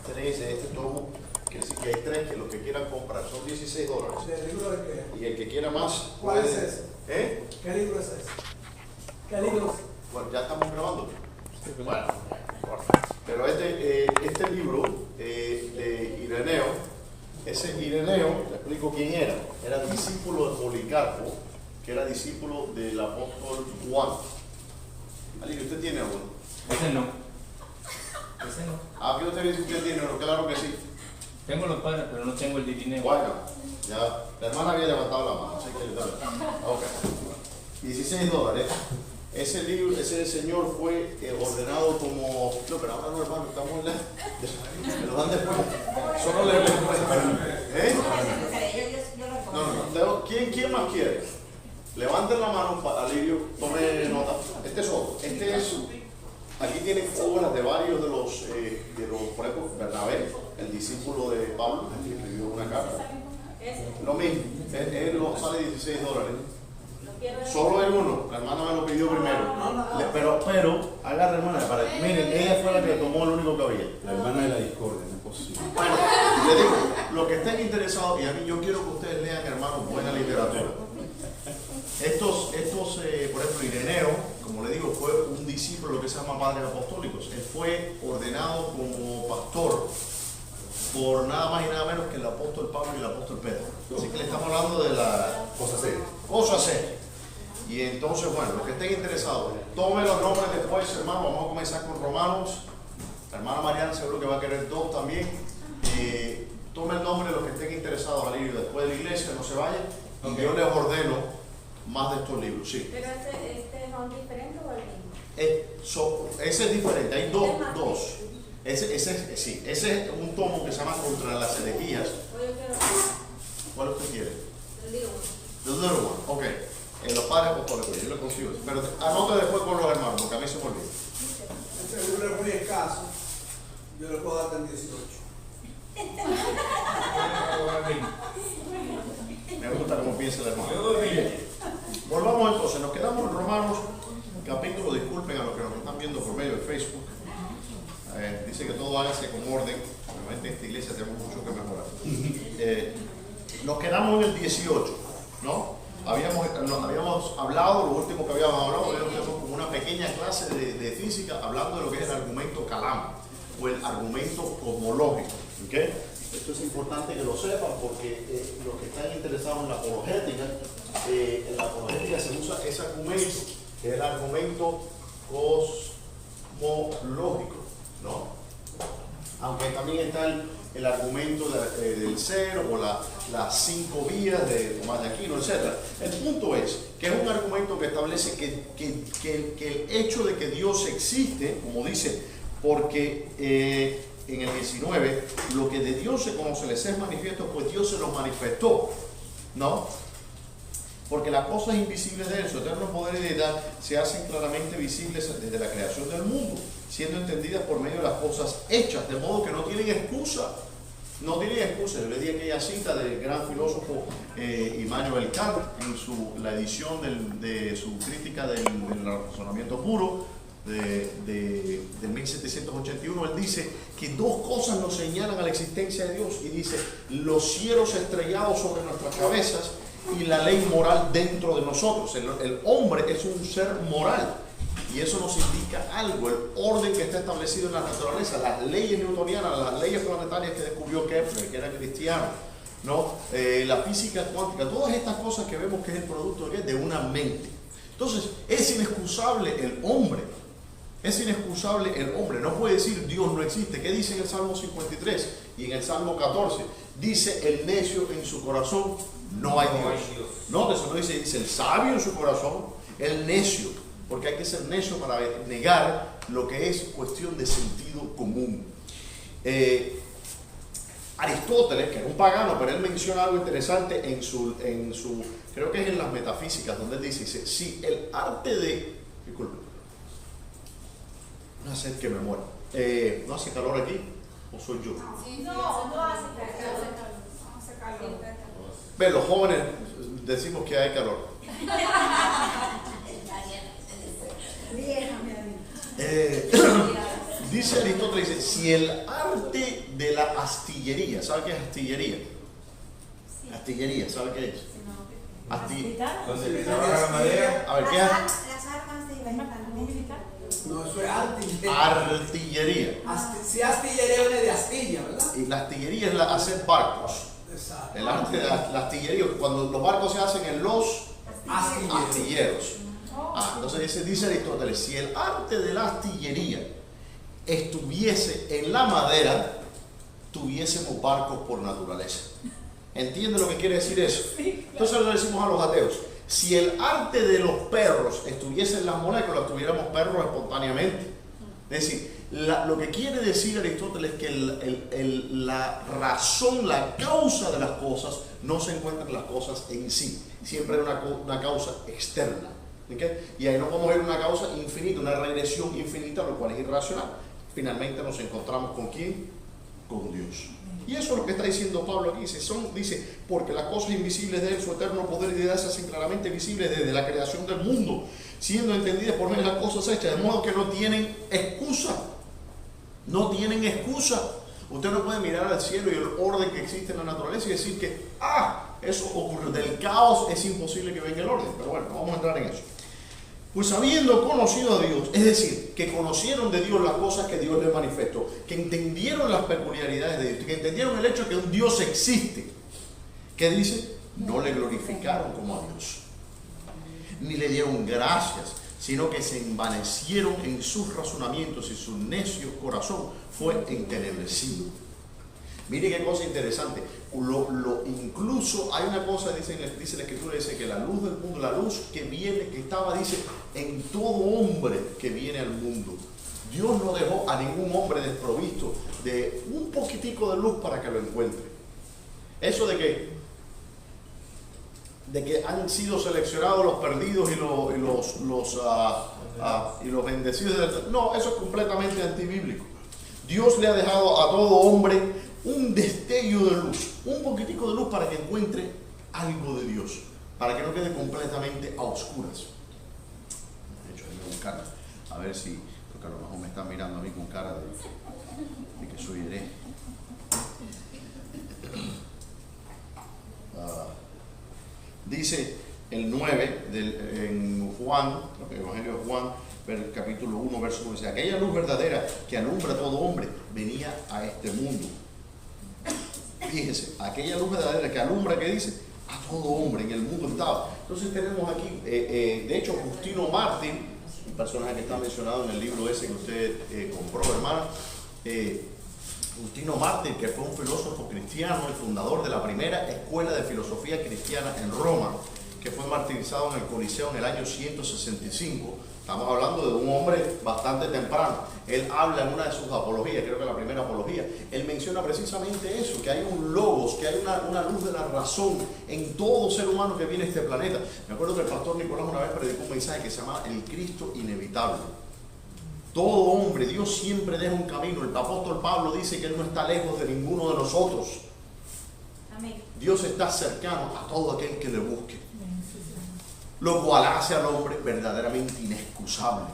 3 de este tomo, quiere decir que hay 3 que los que quieran comprar son $16. ¿El libro de qué? Y el que quiera más, ¿Cuál puede, es ese? ¿eh? ¿Qué libro es ese? ¿Qué libro es? Bueno, ya estamos grabando. Bueno, pero este libro de Ireneo, ese Ireneo, le explico quién era. Era discípulo de Policarpo, que era discípulo del apóstol Juan. ¿Alguien usted tiene uno? Ese no. Ese no. Ah, ¿qué usted dice que usted tiene uno? Claro que sí. Tengo los padres, pero no tengo el de Irineo. Bueno, ya la hermana había levantado la mano, así que le doy. Ok. $16. Ese libro, ese señor fue ordenado como. No, pero ahora no, hermano, estamos en la. Me lo dan después. Solo le después. ¿Eh? No. ¿Quién más quiere? Levanten la mano, Alirio, tome nota. Este es otro. Este es. Aquí tienen obras de varios de los, por ejemplo, Bernabé, el discípulo de Pablo, que escribió una carta. Lo mismo, él lo sale $16. Solo el uno, la hermana me lo pidió primero. Pero, agarra hermana, miren, ella fue la que tomó el único que había. La hermana de la discordia, no es posible. Bueno, le digo, los que estén interesados, y a mí yo quiero que ustedes lean, hermanos, buena literatura. Estos por ejemplo, Ireneo, como le digo, fue un discípulo de lo que se llama padres apostólicos. Él fue ordenado como pastor por nada más y nada menos que el apóstol Pablo y el apóstol Pedro. Así que le estamos hablando de la cosa seria. Y entonces, bueno, los que estén interesados, tomen los nombres después, hermano. Vamos a comenzar con Romanos. La hermana Mariana seguro que va a querer 2 también. Tomen el nombre de los que estén interesados al libro después de la iglesia, no se vayan. Y yo les ordeno más de estos libros, sí. ¿Pero este es un diferente o el mismo? Ese es diferente, hay dos. Ese es un tomo que se llama Contra las herejías. ¿Cuál usted quiere? El libro. The Little One, ok. Los padres apostólicos, yo lo consigo. Pero anote después con los hermanos, porque a mí se me olvida. Este libro es muy escaso. Yo le puedo dar en 18. Me gusta cómo piensa el hermano. Volvamos entonces, nos quedamos en Romanos capítulo, disculpen a los que nos están viendo por medio de Facebook. Dice que todo hágase con orden. Obviamente en esta iglesia tenemos mucho que mejorar. Nos quedamos en el 18, ¿no? Habíamos hablado, lo último que habíamos hablado, como una pequeña clase de física, hablando de lo que es el argumento Calam, o el argumento cosmológico. ¿Okay? Esto es importante que lo sepan porque los que están interesados en la apologética se usa ese argumento, que es el argumento cosmológico, ¿no? Aunque también está el argumento del ser o las 5 vías de Tomás de Aquino, etc. El punto es que es un argumento que establece que el hecho de que Dios existe, como dice, porque en el 19, lo que de Dios se conoce les es manifiesto, pues Dios se los manifestó, ¿no? Porque las cosas invisibles de Él, su eterno poder y deidad, se hacen claramente visibles desde la creación del mundo, siendo entendidas por medio de las cosas hechas, de modo que no tienen excusa. No tienen excusa. Yo le di aquella cita del gran filósofo Immanuel Kant en la edición de su crítica del razonamiento puro, del 1781. Él dice que 2 cosas nos señalan a la existencia de Dios, y dice: los cielos estrellados sobre nuestras cabezas y la ley moral dentro de nosotros. El hombre es un ser moral, y eso nos indica algo, el orden que está establecido en la naturaleza, las leyes newtonianas, las leyes planetarias que descubrió Kepler, que era cristiano, ¿no? La física cuántica, todas estas cosas que vemos que es el producto de una mente. Entonces es inexcusable el hombre. Es inexcusable el hombre. No puede decir Dios no existe. ¿Qué dice en el Salmo 53 y en el Salmo 14? Dice el necio en su corazón: no hay Dios. No, eso no dice el sabio en su corazón, el necio. Porque hay que ser necio para negar lo que es cuestión de sentido común. Aristóteles, que era un pagano, pero él menciona algo interesante en su creo que es en las metafísicas, donde él dice, si el arte de... Disculpe. No hace que me muera. ¿No hace calor aquí? ¿O soy yo? Sí, no hace calor. Ve, los jóvenes decimos que hay calor. Dice Aristóteles, dice, si el arte de la astillería, ¿sabe qué es astillería? Astillería, ¿sabe qué es? Donde se trabaja la madera. A ver, ¿qué es? Las armas de militar. No, eso es artillería. Artillería. Si astillería viene de astilla, ¿verdad? Y la astillería es hacer barcos. Exacto. El arte de la astillería, cuando los barcos se hacen en los Astilleros. astilleros. Entonces dice Aristóteles, si el arte de la astillería estuviese en la madera, tuviésemos barcos por naturaleza. ¿Entiende lo que quiere decir eso? Entonces le decimos a los ateos, si el arte de los perros estuviese en las moléculas, tuviéramos perros espontáneamente. Es decir, lo que quiere decir Aristóteles es que la razón, la causa de las cosas no se encuentra en las cosas en sí, siempre hay una causa externa. ¿Okay? Y ahí no podemos ver una causa infinita, una regresión infinita, lo cual es irracional. Finalmente nos encontramos con ¿quién? Con Dios. Y eso es lo que está diciendo Pablo aquí. Dice, porque las cosas invisibles de él, su eterno poder y deidad se hacen claramente visibles desde la creación del mundo, siendo entendidas por medio de las cosas hechas, de modo que no tienen excusa. No tienen excusa. Usted no puede mirar al cielo y el orden que existe en la naturaleza y decir que, eso ocurrió. Del caos es imposible que venga el orden. Pero bueno, no vamos a entrar en eso. Pues habiendo conocido a Dios, es decir, que conocieron de Dios las cosas que Dios les manifestó, que entendieron las peculiaridades de Dios, que entendieron el hecho de que un Dios existe, ¿qué dice? No le glorificaron como a Dios, ni le dieron gracias, sino que se envanecieron en sus razonamientos y su necio corazón fue entenebrecido. Mire qué cosa interesante. Incluso hay una cosa, dice la Escritura, dice que la luz del mundo, la luz que viene, que estaba, dice, en todo hombre que viene al mundo. Dios no dejó a ningún hombre desprovisto de un poquitico de luz para que lo encuentre. Eso de que han sido seleccionados los perdidos y los bendecidos. No, eso es completamente antibíblico. Dios le ha dejado a todo hombre un destello de luz, un poquitico de luz para que encuentre algo de Dios, para que no quede completamente a oscuras. De hecho, voy a buscar, a ver si, porque a lo mejor me están mirando a mí con cara de que soy hereje. Dice el 9 en Juan, el Evangelio de Juan, capítulo 1, verso 9, dice, aquella luz verdadera que alumbra a todo hombre venía a este mundo. Fíjense, aquella luz verdadera que alumbra, que dice, a todo hombre en el mundo estaba. Entonces tenemos aquí, de hecho, Justino Mártir, un personaje que está mencionado en el libro ese que usted compró, hermana. Justino Mártir, que fue un filósofo cristiano, el fundador de la primera escuela de filosofía cristiana en Roma, que fue martirizado en el Coliseo en el año 165. Estamos hablando de un hombre bastante temprano. Él habla en una de sus apologías, creo que la primera apología, él menciona precisamente eso, que hay un logos, que hay una luz de la razón en todo ser humano que viene a este planeta. Me acuerdo que el pastor Nicolás una vez predicó un mensaje que se llama El Cristo Inevitable. Todo hombre, Dios siempre deja un camino. El apóstol Pablo dice que Él no está lejos de ninguno de nosotros. Amén. Dios está cercano a todo aquel que le busque, lo cual hace al hombre verdaderamente inexcusable.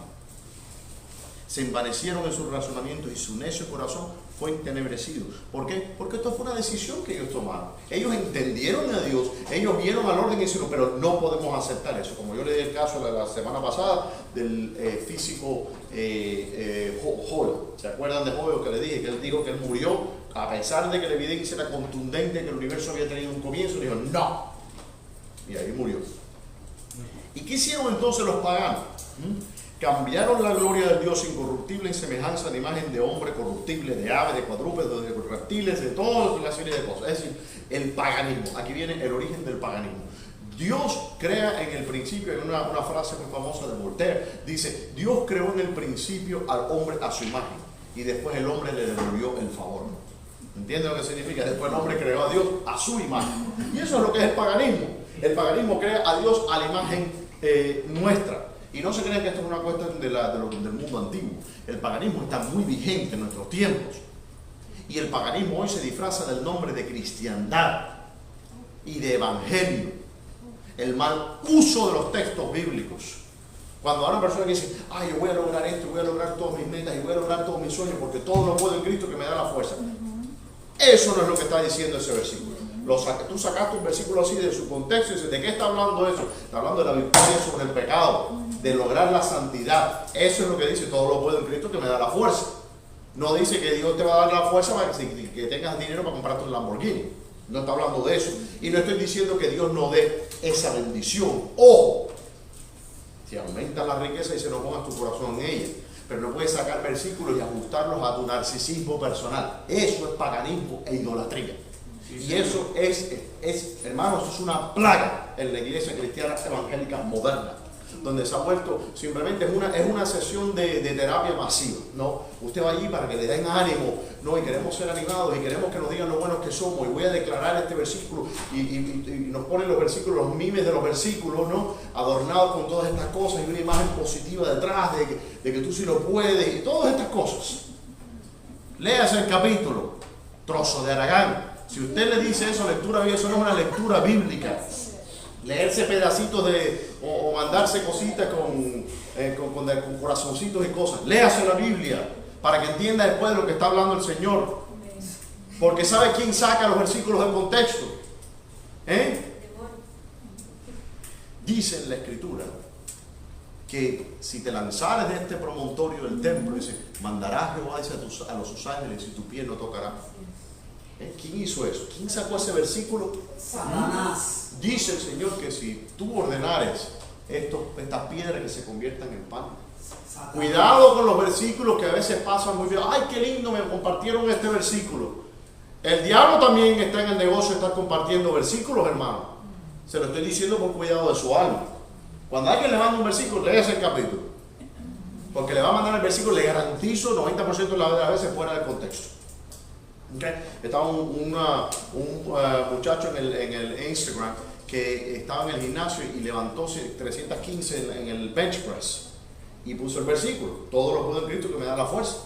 Se envanecieron en sus razonamientos y su necio corazón fue entenebrecido. ¿Por qué? Porque esto fue una decisión que ellos tomaron. Ellos entendieron a Dios, ellos vieron al orden y dijeron, pero no podemos aceptar eso. Como yo le di el caso la semana pasada del físico Hoyle. ¿Se acuerdan de Hoyle que le dije? Que él dijo que él murió a pesar de que la evidencia era contundente que el universo había tenido un comienzo. Dijo, no. Y ahí murió. ¿Y qué hicieron entonces los paganos? Cambiaron la gloria del Dios incorruptible en semejanza de imagen de hombre corruptible, de ave, de cuadrúpedos, de reptiles, de toda una serie de cosas. Es decir, el paganismo. Aquí viene el origen del paganismo. Dios crea en el principio, hay una frase muy famosa de Voltaire, dice, Dios creó en el principio al hombre a su imagen y después el hombre le devolvió el favor. ¿Entienden lo que significa? Después el hombre creó a Dios a su imagen. Y eso es lo que es el paganismo. El paganismo crea a Dios a la imagen nuestra. Y no se crean que esto es una cuestión del mundo antiguo. El paganismo está muy vigente en nuestros tiempos. Y el paganismo hoy se disfraza del nombre de cristiandad y de evangelio. El mal uso de los textos bíblicos. Cuando hay una persona que dice, ay, yo voy a lograr esto, voy a lograr todas mis metas y voy a lograr todos mis sueños porque todo lo puedo en Cristo que me da la fuerza. Eso no es lo que está diciendo ese versículo. Tú sacaste un versículo así de su contexto y dices, ¿de qué está hablando eso? Está hablando de la victoria sobre el pecado, de lograr la santidad. Eso es lo que dice, todo lo puedo en Cristo que me da la fuerza. No dice que Dios te va a dar la fuerza para que tengas dinero para comprarte un Lamborghini. No está hablando de eso. Y no estoy diciendo que Dios no dé esa bendición. Ojo, si aumenta la riqueza y se no pongas tu corazón en ella. Pero no puedes sacar versículos y ajustarlos a tu narcisismo personal. Eso es paganismo e idolatría. Y eso es hermanos, es una plaga en la iglesia cristiana evangélica moderna, donde se ha vuelto simplemente es una sesión de terapia masiva, ¿no? Usted va allí para que le den ánimo, ¿no? Y queremos ser animados y queremos que nos digan lo buenos que somos y voy a declarar este versículo y nos ponen los versículos, los mimes de los versículos, ¿no? Adornados con todas estas cosas y una imagen positiva detrás de que tú sí lo puedes y todas estas cosas. Léase el capítulo, trozo de Aragán. Si usted le dice eso, lectura bíblica, eso no es una lectura bíblica. Leerse pedacitos o mandarse cositas con corazoncitos y cosas. Léase la Biblia para que entienda después de lo que está hablando el Señor. Porque ¿sabe quién saca los versículos del contexto? Dice en la Escritura que si te lanzares de este promontorio del templo, dice, mandarás Jehová a los sus ángeles y tu pie no tocará. ¿Quién hizo eso? ¿Quién sacó ese versículo? Satanás. Dice el Señor que si tú ordenares estas piedras que se conviertan en pan. Satanás. Cuidado con los versículos que a veces pasan muy bien. Ay, qué lindo, me compartieron este versículo. El diablo también está en el negocio de estar compartiendo versículos, hermano. Se lo estoy diciendo por cuidado de su alma. Cuando alguien le manda un versículo, léase el capítulo. Porque le va a mandar el versículo, le garantizo 90% de las veces fuera del contexto. Okay. Estaba un muchacho en el Instagram que estaba en el gimnasio y levantó 315 en el bench press y puso el versículo, todo lo puedo en Cristo que me da la fuerza.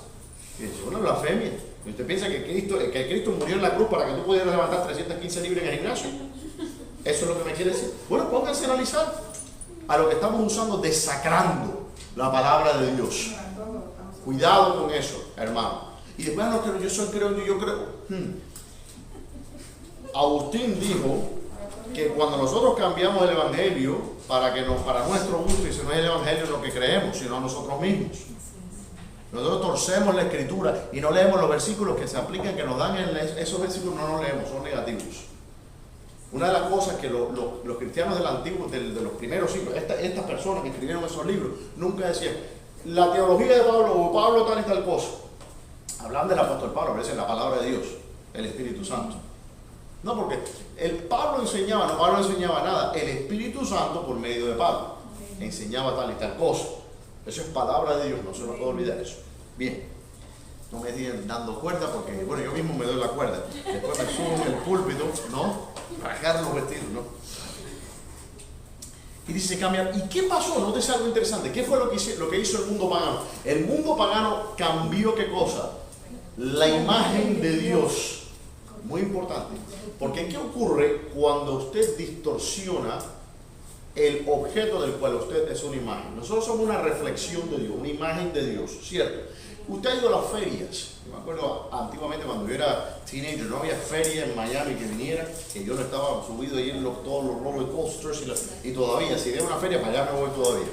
Y es una blasfemia. ¿Usted piensa que Cristo murió en la cruz para que tú pudieras levantar 315 libras en el gimnasio? Eso es lo que me quiere decir. Bueno, pónganse a analizar a lo que estamos usando, desacrando la palabra de Dios. Cuidado con eso, hermano. Y después, no, yo soy creyente, yo creo. Agustín dijo que cuando nosotros cambiamos el evangelio para nuestro gusto, y si no es el evangelio lo que creemos, sino a nosotros mismos. Nosotros torcemos la escritura y no leemos los versículos que se aplican, que nos dan esos versículos, no los leemos, son negativos. Una de las cosas que los cristianos del antiguo, de los primeros siglos, estas personas que escribieron esos libros, nunca decían, la teología de Pablo, o Pablo tal y tal cosa. Hablan del apóstol Pablo, pero es la palabra de Dios, el Espíritu Santo. No, porque Pablo no enseñaba nada. El Espíritu Santo, por medio de Pablo, enseñaba tal y tal cosa. Eso es palabra de Dios, no se nos puede olvidar eso. Bien, no me siguen dando cuerda porque, bueno, yo mismo me doy la cuerda. Después me subo en el púlpito, ¿no? Rasgar los vestidos, ¿no? Y dice, cambia. ¿Y qué pasó? Nótese algo interesante. ¿Qué fue lo que hizo el mundo pagano? El mundo pagano cambió, ¿qué cosa? La imagen de Dios. Muy importante. Porque ¿qué ocurre cuando usted distorsiona el objeto del cual usted es una imagen? Nosotros somos una reflexión de Dios, una imagen de Dios, ¿cierto? Usted ha ido a las ferias. Yo me acuerdo antiguamente cuando yo era teenager, no había feria en Miami que viniera, que yo no estaba subido ahí en todos los roller coasters y todavía, si veo una feria, para allá me voy todavía.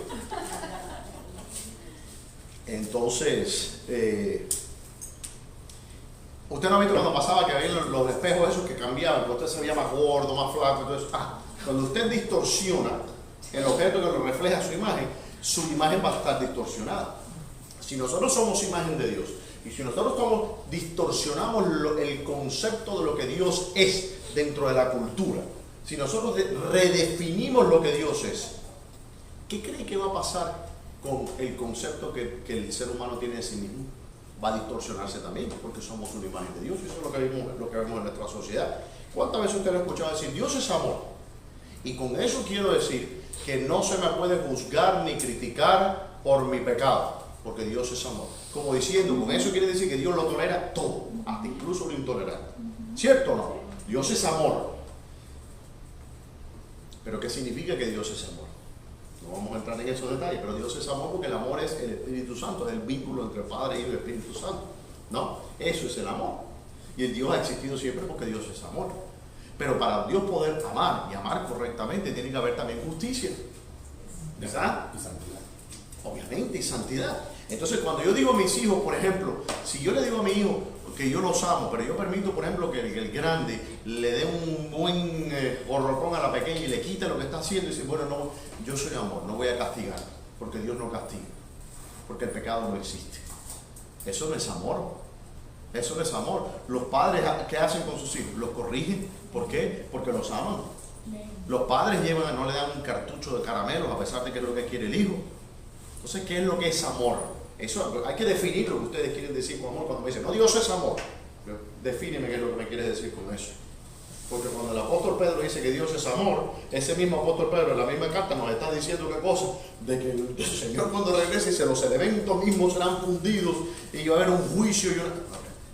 Entonces, usted no ha visto cuando pasaba que había los espejos esos que cambiaban, que usted se veía más gordo, más flaco, entonces, cuando usted distorsiona el objeto que lo refleja su imagen va a estar distorsionada. Si nosotros somos imagen de Dios y si nosotros distorsionamos el concepto de lo que Dios es dentro de la cultura, si nosotros redefinimos lo que Dios es, ¿qué cree que va a pasar con el concepto que el ser humano tiene de sí mismo? Va a distorsionarse también porque somos una imagen de Dios y eso es lo que vemos en nuestra sociedad. ¿Cuántas veces usted lo ha escuchado decir Dios es amor? Y con eso quiero decir que no se me puede juzgar ni criticar por mi pecado. Porque Dios es amor. Como diciendo, con eso quiere decir que Dios lo tolera todo, hasta incluso lo intolerante. ¿Cierto o no? Dios es amor. ¿Pero qué significa que Dios es amor? No vamos a entrar en esos detalles, pero Dios es amor porque el amor es el Espíritu Santo, es el vínculo entre Padre, Hijo y Espíritu Santo. ¿No? Eso es el amor. Y el Dios ha existido siempre porque Dios es amor. Pero para Dios poder amar y amar correctamente tiene que haber también justicia. ¿Verdad? Y santidad. Obviamente, y santidad. Entonces, cuando yo digo a mis hijos, por ejemplo, si yo le digo a mi hijo que yo los amo, pero yo permito, por ejemplo, que el grande le dé un buen horrocón a la pequeña y le quite lo que está haciendo y dice, bueno, no, yo soy amor, no voy a castigar, porque Dios no castiga, porque el pecado no existe. Eso no es amor. Eso no es amor. Los padres, ¿qué hacen con sus hijos? Los corrigen. ¿Por qué? Porque los aman. Los padres no le dan un cartucho de caramelos a pesar de que es lo que quiere el hijo. Entonces, ¿qué es lo que es amor? Eso hay que definir lo que ustedes quieren decir con amor. Cuando me dicen, no, Dios es amor, defíneme qué es lo que me quieres decir con eso. Porque cuando el apóstol Pedro dice que Dios es amor, ese mismo apóstol Pedro en la misma carta nos está diciendo qué cosa, de que el Señor cuando regrese dice, los elementos mismos serán fundidos y va a haber un juicio y una...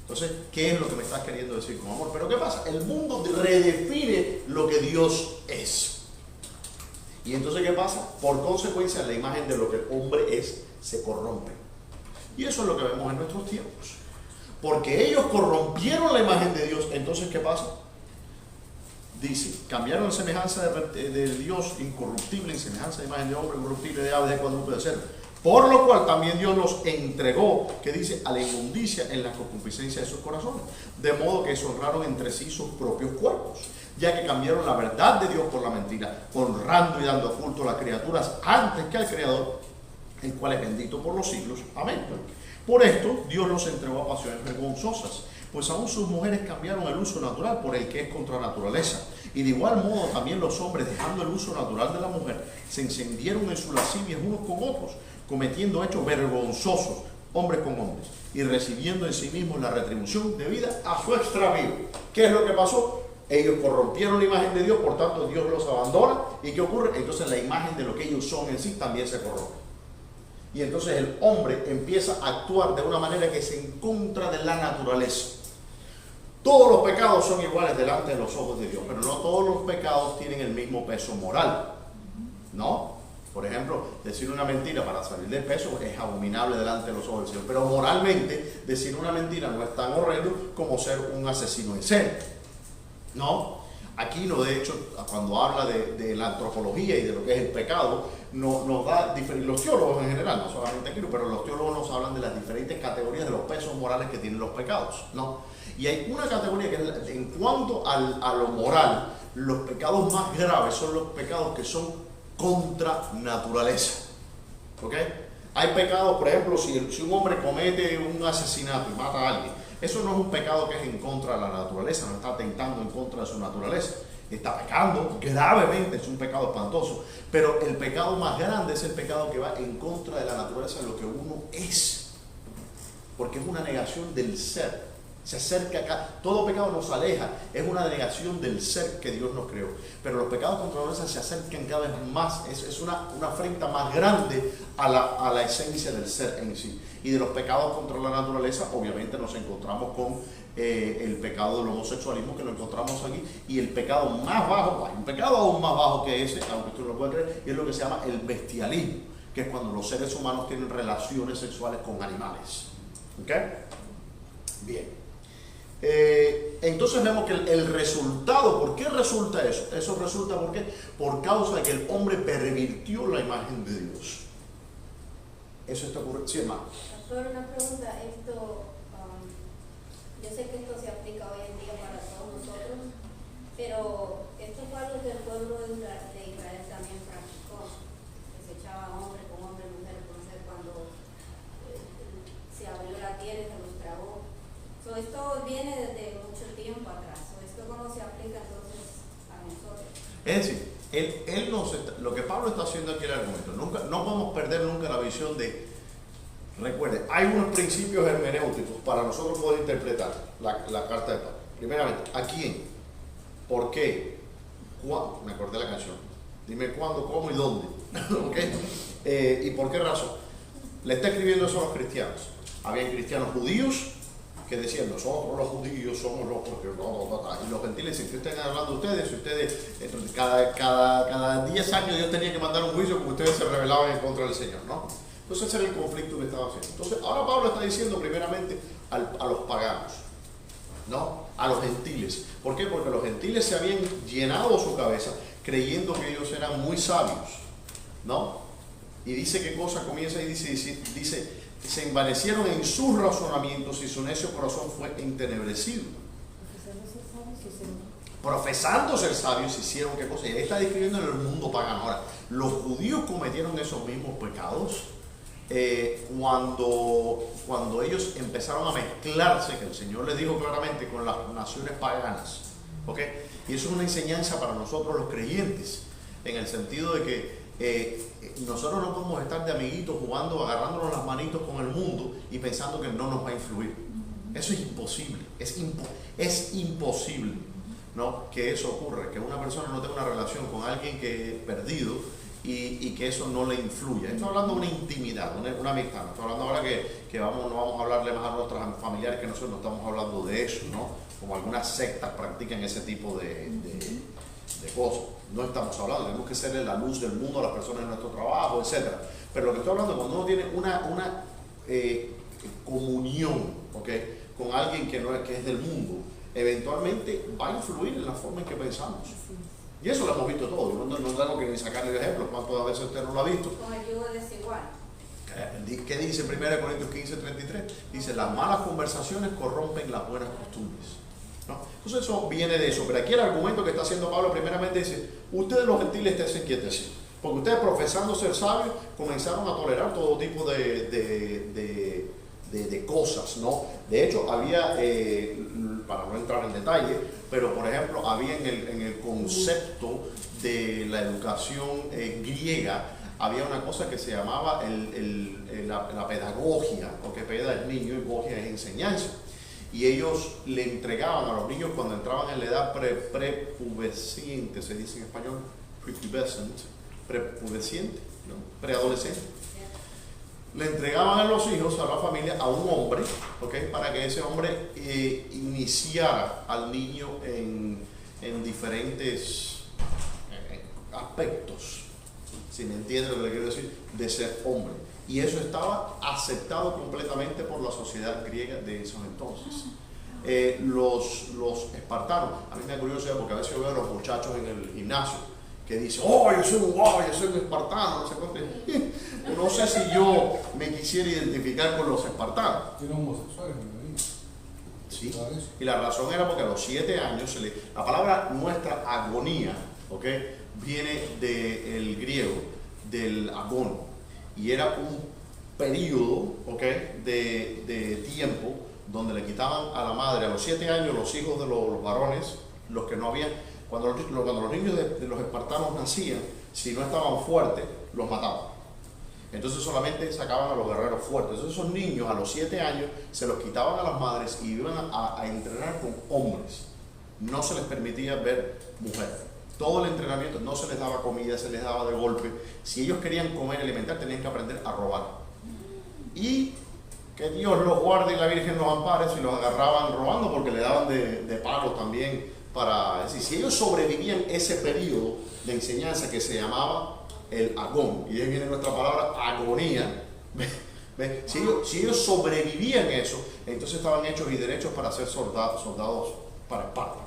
Entonces, ¿qué es lo que me estás queriendo decir con amor? Pero ¿qué pasa? El mundo redefine lo que Dios es. Y entonces, ¿qué pasa? Por consecuencia, la imagen de lo que el hombre es se corrompe. Y eso es lo que vemos en nuestros tiempos. Porque ellos corrompieron la imagen de Dios. Entonces, ¿qué pasa? Dice, cambiaron la semejanza de Dios incorruptible en semejanza de imagen de hombre incorruptible, de aves, de cuadrúpedos, de cerdo. Por lo cual también Dios los entregó, que dice, a la inmundicia en la concupiscencia de sus corazones. De modo que deshonraron entre sí sus propios cuerpos, ya que cambiaron la verdad de Dios por la mentira, honrando y dando culto a las criaturas antes que al Creador, el cual es bendito por los siglos. Amén. Por esto Dios los entregó a pasiones vergonzosas, pues aún sus mujeres cambiaron el uso natural por el que es contra naturaleza. Y de igual modo también los hombres, dejando el uso natural de la mujer, se encendieron en sus lascivias unos con otros, cometiendo hechos vergonzosos, hombres con hombres, y recibiendo en sí mismos la retribución debida a su extravío. ¿Qué es lo que pasó? Ellos corrompieron la imagen de Dios, por tanto Dios los abandona. ¿Y qué ocurre? Entonces la imagen de lo que ellos son en sí también se corrompe. Y entonces el hombre empieza a actuar de una manera que es en contra de la naturaleza. Todos los pecados son iguales delante de los ojos de Dios, pero no todos los pecados tienen el mismo peso moral. ¿No? Por ejemplo, decir una mentira para salir del peso es abominable delante de los ojos del Señor. Pero moralmente, decir una mentira no es tan horrendo como ser un asesino en serie. ¿No? Aquí de hecho, cuando habla de la antropología y de lo que es el pecado, nos da los teólogos en general, no solamente aquí, pero los teólogos nos hablan de las diferentes categorías de los pesos morales que tienen los pecados, ¿no? Y hay una categoría que es, en cuanto a lo moral, los pecados más graves son los pecados que son contra naturaleza. ¿Ok? Hay pecados, por ejemplo, si un hombre comete un asesinato y mata a alguien, eso no es un pecado que es en contra de la naturaleza, no está atentando en contra de su naturaleza. Está pecando gravemente, es un pecado espantoso. Pero el pecado más grande es el pecado que va en contra de la naturaleza de lo que uno es. Porque es una negación del ser. Se acerca acá, todo pecado nos aleja, es una negación del ser que Dios nos creó. Pero los pecados contra la naturaleza se acercan cada vez más, es una afrenta más grande a la esencia del ser en sí. Y de los pecados contra la naturaleza, obviamente nos encontramos con el pecado del homosexualismo, que lo encontramos aquí, y el pecado más bajo, hay un pecado aún más bajo que ese, aunque usted no lo pueda creer, y es lo que se llama el bestialismo, que es cuando los seres humanos tienen relaciones sexuales con animales. ¿Ok? Bien. Entonces vemos que el resultado, ¿por qué resulta eso? Eso resulta por causa de que el hombre pervirtió la imagen de Dios. Eso está ocurriendo. Sí, hermano. Pastor, una pregunta. Yo sé que esto se aplica hoy en día para todos nosotros, pero esto fue algo que el pueblo de Israel también practicó, que se echaba hombre con hombre, mujer con mujer, cuando se abrió la tierra y se los tragó. Esto viene desde mucho tiempo atrás. ¿Esto cómo se aplica entonces a nosotros? Es decir, lo que Pablo está haciendo aquí en el argumento, no vamos a perder nunca la visión de, recuerden, hay unos principios hermenéuticos para nosotros poder interpretar la carta de Pablo. Primeramente, ¿a quién? ¿Por qué? ¿Cuándo? Me acordé de la canción. Dime cuándo, cómo y dónde. ¿Okay? ¿Y por qué razón? Le está escribiendo eso a los cristianos. Habían cristianos judíos que decían nosotros los judíos somos los porque y los gentiles dicen que ustedes están hablando de ustedes, entonces cada 10 años Dios tenía que mandar un juicio porque ustedes se rebelaban en contra del Señor, ¿no? Entonces ese era el conflicto que estaba haciendo. Entonces ahora Pablo está diciendo primeramente a los paganos, ¿no? A los gentiles. ¿Por qué? Porque los gentiles se habían llenado su cabeza creyendo que ellos eran muy sabios, ¿no? Y dice qué cosa comienza y dice se envanecieron en sus razonamientos y su necio corazón fue entenebrecido. Profesando ser sabios hicieron qué cosa. Y ahí está describiendo en el mundo pagano. Ahora, los judíos cometieron esos mismos pecados cuando ellos empezaron a mezclarse, que el Señor les dijo claramente, con las naciones paganas, ¿ok? Y eso es una enseñanza para nosotros los creyentes, en el sentido de que nosotros no podemos estar de amiguitos jugando, agarrándonos las manitos con el mundo y pensando que no nos va a influir. Eso es imposible, es imposible, ¿no? Que eso ocurra, que una persona no tenga una relación con alguien que es perdido y que eso no le influya. Estoy hablando de una intimidad, una amistad. No estoy hablando ahora que no vamos a hablarle más a nuestros familiares, que nosotros no estamos hablando de eso, ¿no? Como algunas sectas practican ese tipo de cosas. No estamos hablando, tenemos que serle la luz del mundo a las personas en nuestro trabajo, etc. Pero lo que estoy hablando es cuando uno tiene una comunión, ¿okay? Con alguien que es del mundo, eventualmente va a influir en la forma en que pensamos. Y eso lo hemos visto todo. No tengo que ni sacarle ejemplos. ¿Cuántas veces usted no lo ha visto? Con el yugo desigual. ¿Qué dice 1 Corintios 15:33? Dice, las malas conversaciones corrompen las buenas costumbres, ¿no? Entonces eso viene de eso. Pero aquí el argumento que está haciendo Pablo primeramente dice, ustedes los gentiles esténse quietos, porque ustedes profesando ser sabios comenzaron a tolerar todo tipo de cosas, ¿no? De hecho había, para no entrar en detalle, pero por ejemplo había en el concepto de la educación griega, había una cosa que se llamaba la pedagogia, porque peda es niño y gogia es enseñanza. Y ellos le entregaban a los niños cuando entraban en la edad prepubescente, se dice en español, prepubescente, ¿no? Preadolescente. Le entregaban a los hijos, a la familia, a un hombre, ¿okay? Para que ese hombre iniciara al niño en diferentes aspectos, si me entiende lo que le quiero decir, de ser hombre. Y eso estaba aceptado completamente por la sociedad griega de esos entonces. Los espartanos, a mí me da curiosidad porque a veces yo veo a los muchachos en el gimnasio que dicen, oh, yo soy un espartano, no sé cuánto. No sé si yo me quisiera identificar con los espartanos. Tienen homosexuales en la vida. Sí. Y la razón era porque a los 7 años, la palabra nuestra agonía, ¿okay? Viene del griego, del agón, y era un periodo, ¿okay? de tiempo donde le quitaban a la madre a los 7 años los hijos de los varones, los que no habían, cuando los niños de los espartanos nacían, si no estaban fuertes, los mataban. Entonces solamente sacaban a los guerreros fuertes. Entonces esos niños a los 7 años se los quitaban a las madres y iban a entrenar con hombres. No se les permitía ver mujeres. Todo el entrenamiento, no se les daba comida, se les daba de golpe. Si ellos querían comer, alimentar, tenían que aprender a robar. Y que Dios los guarde y la Virgen los ampare si los agarraban robando, porque le daban de palos también para... Es decir, si ellos sobrevivían ese periodo de enseñanza que se llamaba el agón, y de ahí viene nuestra palabra agonía. Si ellos sobrevivían eso, entonces estaban hechos y derechos para ser soldados para Esparta.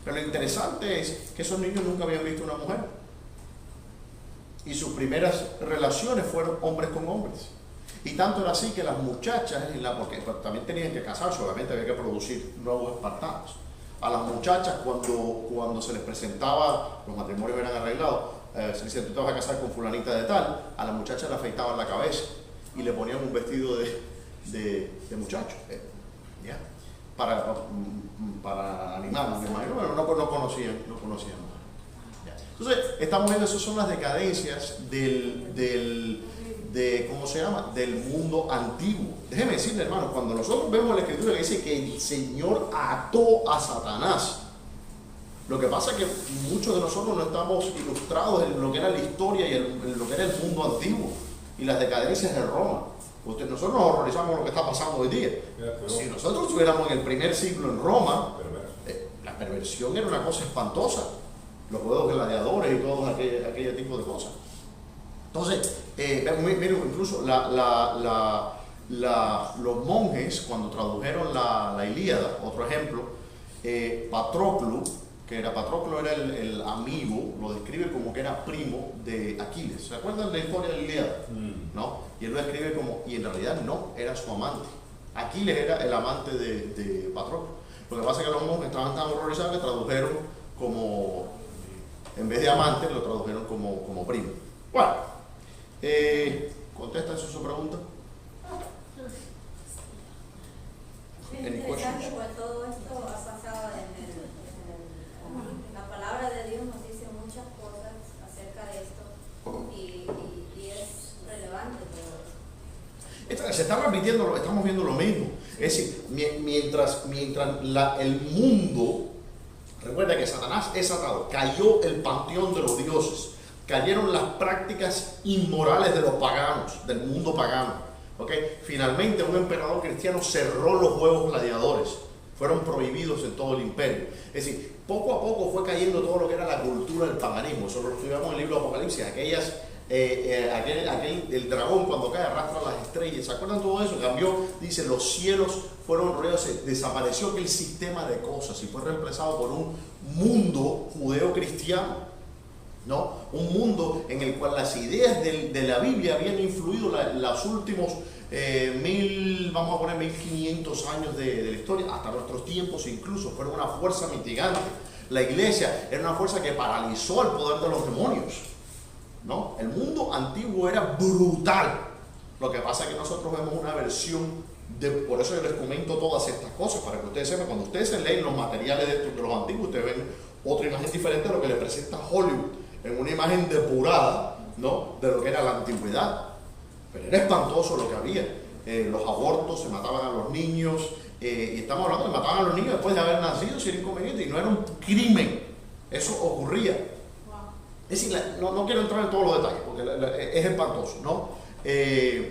Pero lo interesante es que esos niños nunca habían visto una mujer. Y sus primeras relaciones fueron hombres con hombres. Y tanto era así que las muchachas, porque también tenían que casarse, obviamente había que producir nuevos espartanos. A las muchachas cuando se les presentaba, los matrimonios eran arreglados, se dice, tú te vas a casar con fulanita de tal, a la muchacha le afeitaban la cabeza y le ponían un vestido de muchacho, ¿ya? Para animarlos, me imagino, pero no conocían. ¿Ya? Entonces, estamos viendo, esas son las decadencias ¿cómo se llama? Del mundo antiguo. Déjeme decirle, hermano, cuando nosotros vemos la escritura que dice que el Señor ató a Satanás, lo que pasa es que muchos de nosotros no estamos ilustrados en lo que era la historia y en lo que era el mundo antiguo y las decadencias de Roma. Nosotros nos horrorizamos con lo que está pasando hoy día. Si nosotros estuviéramos en el primer siglo en Roma, la perversión era una cosa espantosa. Los juegos gladiadores y todo aquel tipo de cosas. Entonces, miren, incluso los monjes, cuando tradujeron la Ilíada, otro ejemplo, Patroclo era el amigo, lo describe como que era primo de Aquiles. ¿Se acuerdan de la historia de la Ilíada? ¿No? Y él lo describe como, y en realidad no, era su amante. Aquiles era el amante de Patroclo. Lo que pasa es que los monjes estaban tan horrorizados que tradujeron como, en vez de amante, lo tradujeron como primo. Bueno, ¿contesta eso su pregunta? Es interesante, pues todo esto ha pasado la palabra de Dios nos dice muchas cosas acerca de esto y es relevante todo esto. Se está repitiendo, estamos viendo lo mismo. Es decir, mientras el mundo, recuerda que Satanás es atado, cayó el panteón de los dioses, cayeron las prácticas inmorales de los paganos, del mundo pagano. ¿Okay? Finalmente un emperador cristiano cerró los juegos gladiadores, fueron prohibidos en todo el imperio. Es decir, poco a poco fue cayendo todo lo que era la cultura del paganismo. Eso lo estudiamos en el libro de Apocalipsis, el dragón cuando cae arrastra las estrellas. ¿Se acuerdan todo eso? Cambió, dice, los cielos fueron rodeados, desapareció aquel sistema de cosas y fue reemplazado por un mundo judeo-cristiano. ¿No? Un mundo en el cual las ideas de la Biblia habían influido los últimos 1500 años de la historia, hasta nuestros tiempos incluso, fueron una fuerza mitigante. La iglesia era una fuerza que paralizó el poder de los demonios, ¿no? El mundo antiguo era brutal. Lo que pasa es que nosotros vemos una versión por eso yo les comento todas estas cosas, para que ustedes sepan, cuando ustedes se leen los materiales de los antiguos, ustedes ven otra imagen diferente de lo que les presenta Hollywood, en una imagen depurada, ¿no?, de lo que era la antigüedad. Pero era espantoso lo que había. Los abortos, se mataban a los niños, y estamos hablando de mataban a los niños después de haber nacido sin inconveniente, y no era un crimen, eso ocurría. Es decir, no quiero entrar en todos los detalles porque es espantoso, ¿no?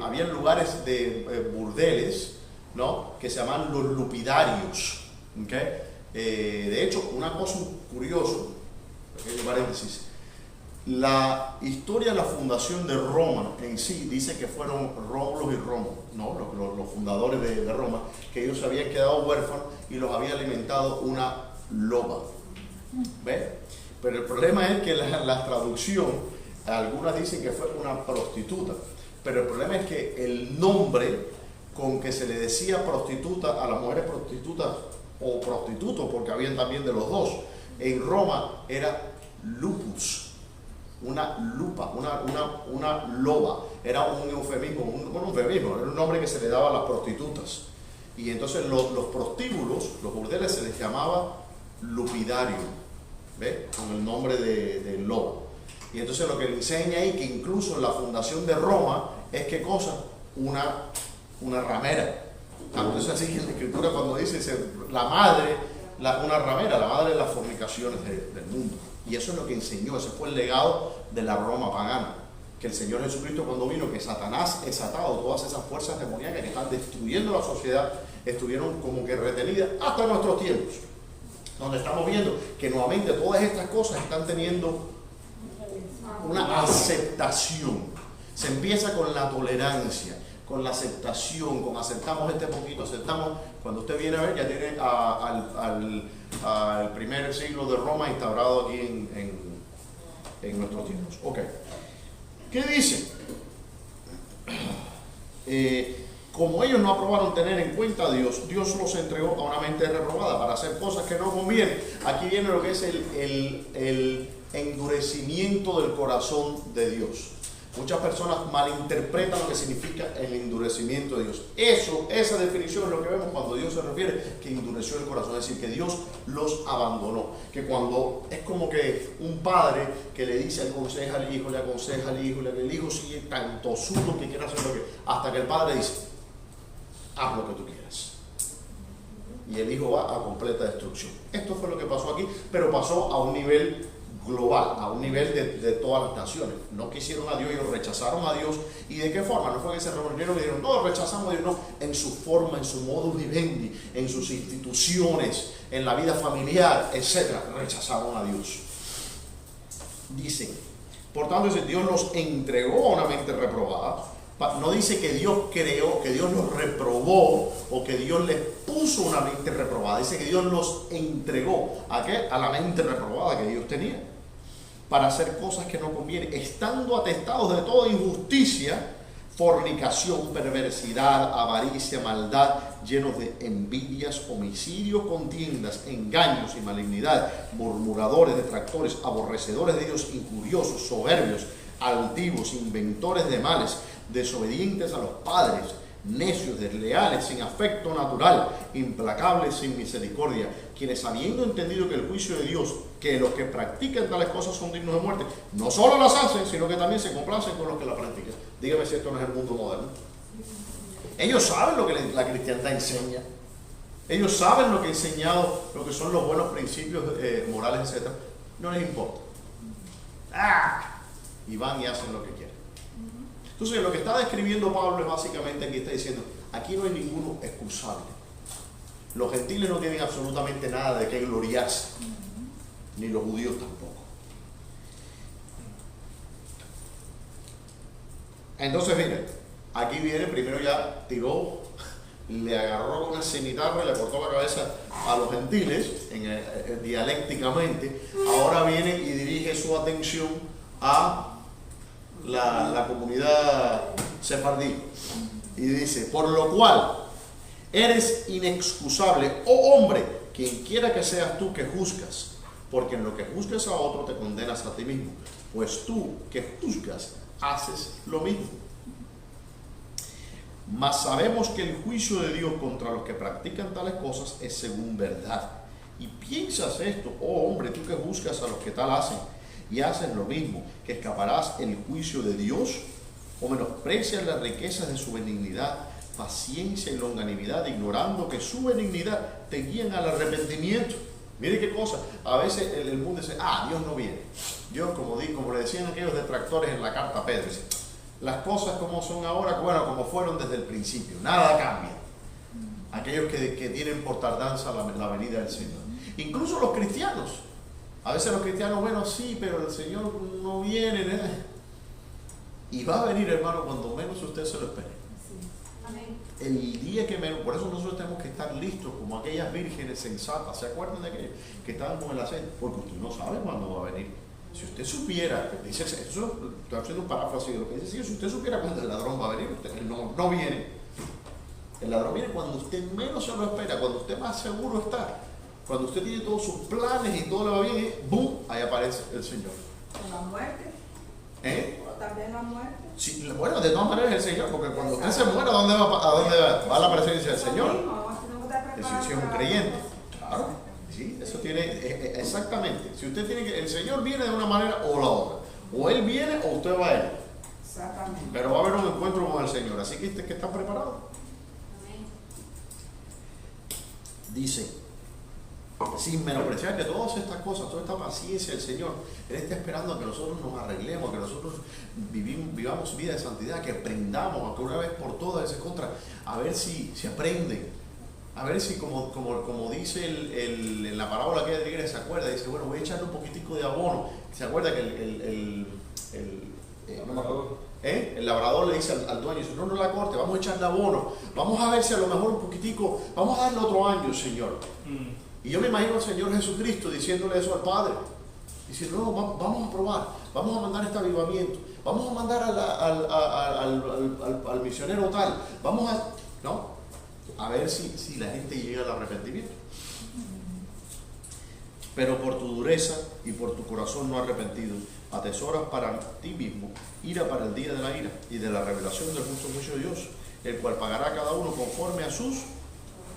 Había lugares de burdeles, ¿no?, que se llaman los lupidarios, ¿okay? De hecho, una cosa curiosa, pequeño paréntesis, la historia de la fundación de Roma en sí dice que fueron Rómulo y Rómulo, ¿no?, los fundadores de Roma, que ellos se habían quedado huérfanos y los había alimentado una loba. ¿Ves? Pero el problema es que la traducción, algunas dicen que fue una prostituta, pero el problema es que el nombre con que se le decía prostituta a las mujeres prostitutas o prostitutos, porque habían también de los dos, en Roma era lupus. Una lupa, una loba, era un eufemismo, era un nombre que se le daba a las prostitutas. Y entonces los prostíbulos, los burdeles, se les llamaba lupidario, ¿ves?, con el nombre de loba. Y entonces lo que le enseña ahí, que incluso en la fundación de Roma, es ¿qué cosa? Una ramera. Entonces así en la escritura cuando dice la madre, una ramera, la madre de las fornicaciones del mundo. Y eso es lo que enseñó, ese fue el legado de la Roma pagana, que el Señor Jesucristo cuando vino, que Satanás es atado, todas esas fuerzas demoníacas que están destruyendo la sociedad, estuvieron como que retenidas hasta nuestros tiempos, donde estamos viendo que nuevamente todas estas cosas están teniendo una aceptación. Se empieza con la tolerancia, con la aceptación, con aceptamos este poquito, aceptamos. Cuando usted viene a ver, ya tiene al primer siglo de Roma instaurado aquí en nuestros tiempos. Ok. ¿Qué dice? Como ellos no aprobaron tener en cuenta a Dios, Dios los entregó a una mente reprobada para hacer cosas que no convienen. Aquí viene lo que es el endurecimiento del corazón de Dios. Muchas personas malinterpretan lo que significa el endurecimiento de Dios. Esa definición es lo que vemos cuando Dios se refiere que endureció el corazón, es decir, que Dios los abandonó. Que cuando es como que un padre que le dice, aconseja al hijo, el hijo sigue tan tosudo que quiere hacer lo que, hasta que el padre dice, haz lo que tú quieras. Y el hijo va a completa destrucción. Esto fue lo que pasó aquí, pero pasó a un nivel global, a un nivel de todas las naciones. No quisieron a Dios, ellos rechazaron a Dios. ¿Y de qué forma? No fue que se reunieron y dijeron, no, rechazamos a Dios, no. En su forma, en su modus vivendi, en sus instituciones, en la vida familiar, etc. Rechazaron a Dios. Dicen, por tanto, dice, Dios los entregó a una mente reprobada. No dice que Dios creó, que Dios los reprobó o que Dios les puso una mente reprobada. Dice que Dios los entregó. ¿A qué? A la mente reprobada que ellos tenían. Para hacer cosas que no convienen. Estando atestados de toda injusticia, fornicación, perversidad, avaricia, maldad, llenos de envidias, homicidios, contiendas, engaños y malignidad, murmuradores, detractores, aborrecedores de Dios, injuriosos, soberbios, altivos, inventores de males, desobedientes a los padres, necios, desleales, sin afecto natural, implacables, sin misericordia, quienes habiendo entendido que el juicio de Dios, que los que practican tales cosas son dignos de muerte, no solo las hacen, sino que también se complacen con los que las practican. Dígame si esto no es el mundo moderno. Ellos saben lo que la cristiandad enseña. Ellos saben lo que ha enseñado, lo que son los buenos principios morales, etc. No les importa. Y van y hacen lo que quieren. Entonces, lo que está describiendo Pablo es básicamente aquí está diciendo, aquí no hay ninguno excusable. Los gentiles no tienen absolutamente nada de qué gloriarse, ni los judíos tampoco. Entonces, miren, aquí viene, primero ya tiró, le agarró con una cimitarra y le cortó la cabeza a los gentiles, dialécticamente. Ahora viene y dirige su atención a la comunidad sefardí y dice, por lo cual eres inexcusable, oh hombre, quien quiera que seas tú que juzgas, porque en lo que juzgas a otro te condenas a ti mismo, pues tú que juzgas haces lo mismo. Mas sabemos que el juicio de Dios contra los que practican tales cosas es según verdad. Y piensas esto, oh hombre, tú que juzgas a los que tal hacen y haces lo mismo, que escaparás el juicio de Dios, o menosprecias las riquezas de su benignidad, paciencia y longanimidad, ignorando que su benignidad te guían al arrepentimiento. Mire qué cosa, a veces el mundo dice, Dios no viene. Dios, como le decían aquellos detractores en la carta a Pedro, dice, las cosas como son ahora, bueno, como fueron desde el principio, nada cambia. Aquellos que tienen por tardanza la venida del Señor. Incluso los cristianos. A veces los cristianos, bueno, sí, pero el Señor no viene, ¿no? Y va a venir, hermano, cuando menos usted se lo espere. Amén. El día que menos, por eso nosotros tenemos que estar listos como aquellas vírgenes sensatas. ¿Se acuerdan de aquellos que estaban con el aceite? Porque usted no sabe cuándo va a venir. Si usted supiera, dice, eso, estoy haciendo un paráfrasis de lo que dice, si usted supiera cuándo el ladrón va a venir, él no viene. El ladrón viene cuando usted menos se lo espera, cuando usted más seguro está. Cuando usted tiene todos sus planes y todo le va bien, ¡boom! Ahí aparece el Señor. ¿Con la muerte? ¿O también la muerte? Sí, bueno, de todas maneras es el Señor, porque cuando usted se muera, ¿a dónde va? Va a la presencia del Señor. Si es un creyente. Claro, sí, eso tiene, exactamente. Si usted tiene que, el Señor viene de una manera o la otra. O Él viene o usted va a Él. Exactamente. Pero va a haber un encuentro con el Señor. Así que están preparados. Amén. Dice, sin menospreciar que todas estas cosas, toda esta paciencia del Señor, Él está esperando a que nosotros nos arreglemos, que nosotros vivamos vida de santidad, que aprendamos, aunque una vez por todas ese contra, a ver si aprenden, a ver si como dice en la parábola que de la iglesia, se acuerda, dice, bueno, voy a echarle un poquitico de abono. Se acuerda que no me acuerdo, el labrador le dice al dueño, dice, no la corte, vamos a echarle abono, vamos a ver si a lo mejor un poquitico, vamos a darle otro año, Señor. Y yo me imagino al Señor Jesucristo diciéndole eso al Padre. Diciendo, no, vamos a probar, vamos a mandar este avivamiento, vamos a mandar al misionero tal, vamos a ver si la gente llega al arrepentimiento. Pero por tu dureza y por tu corazón no arrepentido, atesoras para ti mismo ira para el día de la ira y de la revelación del justo juicio de Dios, el cual pagará a cada uno conforme a sus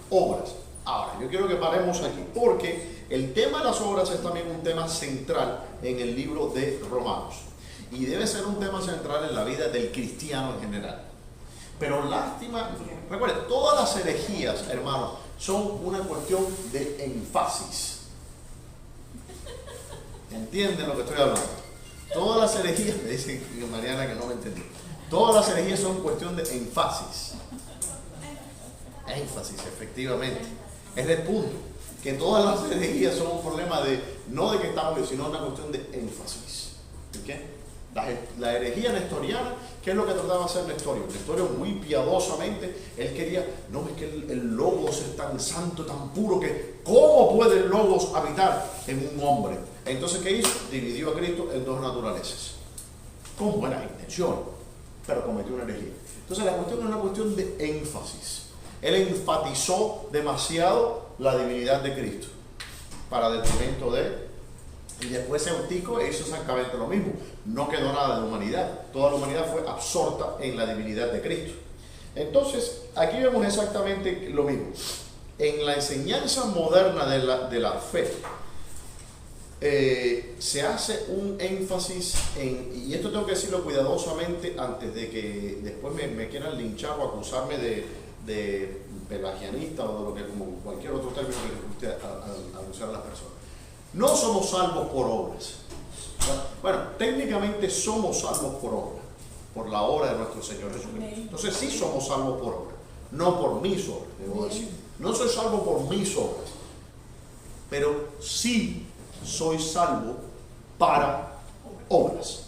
obras. Ahora, yo quiero que paremos aquí, porque el tema de las obras es también un tema central en el libro de Romanos. Y debe ser un tema central en la vida del cristiano en general. Pero lástima, recuerden, todas las herejías, hermanos, son una cuestión de énfasis. ¿Entienden lo que estoy hablando? Todas las herejías, me dice Mariana que no me entendí. Todas las herejías son cuestión de énfasis. Énfasis, efectivamente. Es el punto. Que todas las herejías son un problema de, no de que estamos bien, sino una cuestión de énfasis. ¿Okay? La herejía nestoriana, ¿qué es lo que trataba de hacer Nestorio? Nestorio muy piadosamente, él quería, no, es que el logos es tan santo, tan puro, que ¿cómo puede el logos habitar en un hombre? Entonces, ¿qué hizo? Dividió a Cristo en dos naturalezas, con buenas intenciones, pero cometió una herejía. Entonces, la cuestión es una cuestión de énfasis. Él enfatizó demasiado la divinidad de Cristo para detrimento de él. Y después Eutico hizo exactamente lo mismo. No quedó nada de la humanidad. Toda la humanidad fue absorta en la divinidad de Cristo. Entonces, aquí vemos exactamente lo mismo. En la enseñanza moderna de la fe, se hace un énfasis en, y esto tengo que decirlo cuidadosamente antes de que después me quieran linchar o acusarme de pelagianista o de lo que, como cualquier otro término que les guste anunciar a las personas. No somos salvos por obras. Bueno, técnicamente somos salvos por obra, por la obra de nuestro Señor Jesucristo. Entonces sí somos salvos por obra, no por mis obras, debo decir. No soy salvo por mis obras, pero sí soy salvo para obras.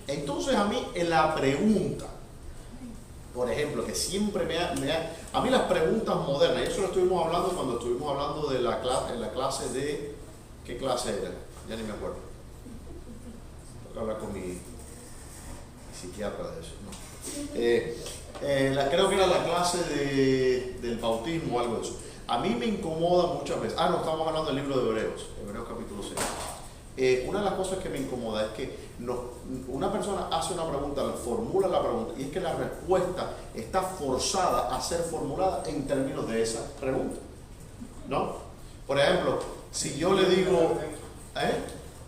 Entonces a mí en la pregunta, por ejemplo, que siempre a mí las preguntas modernas, y eso lo estuvimos hablando cuando estuvimos hablando de la clase de, ¿qué clase era? Ya ni me acuerdo. Tengo que hablar con mi psiquiatra de eso, ¿no? Creo que era la clase del bautismo o algo de eso. A mí me incomoda muchas veces. No, estamos hablando del libro de Hebreos capítulo 6. Una de las cosas que me incomoda es que una persona hace una pregunta, formula la pregunta, y es que la respuesta está forzada a ser formulada en términos de esa pregunta, ¿no? Por ejemplo, si yo le digo,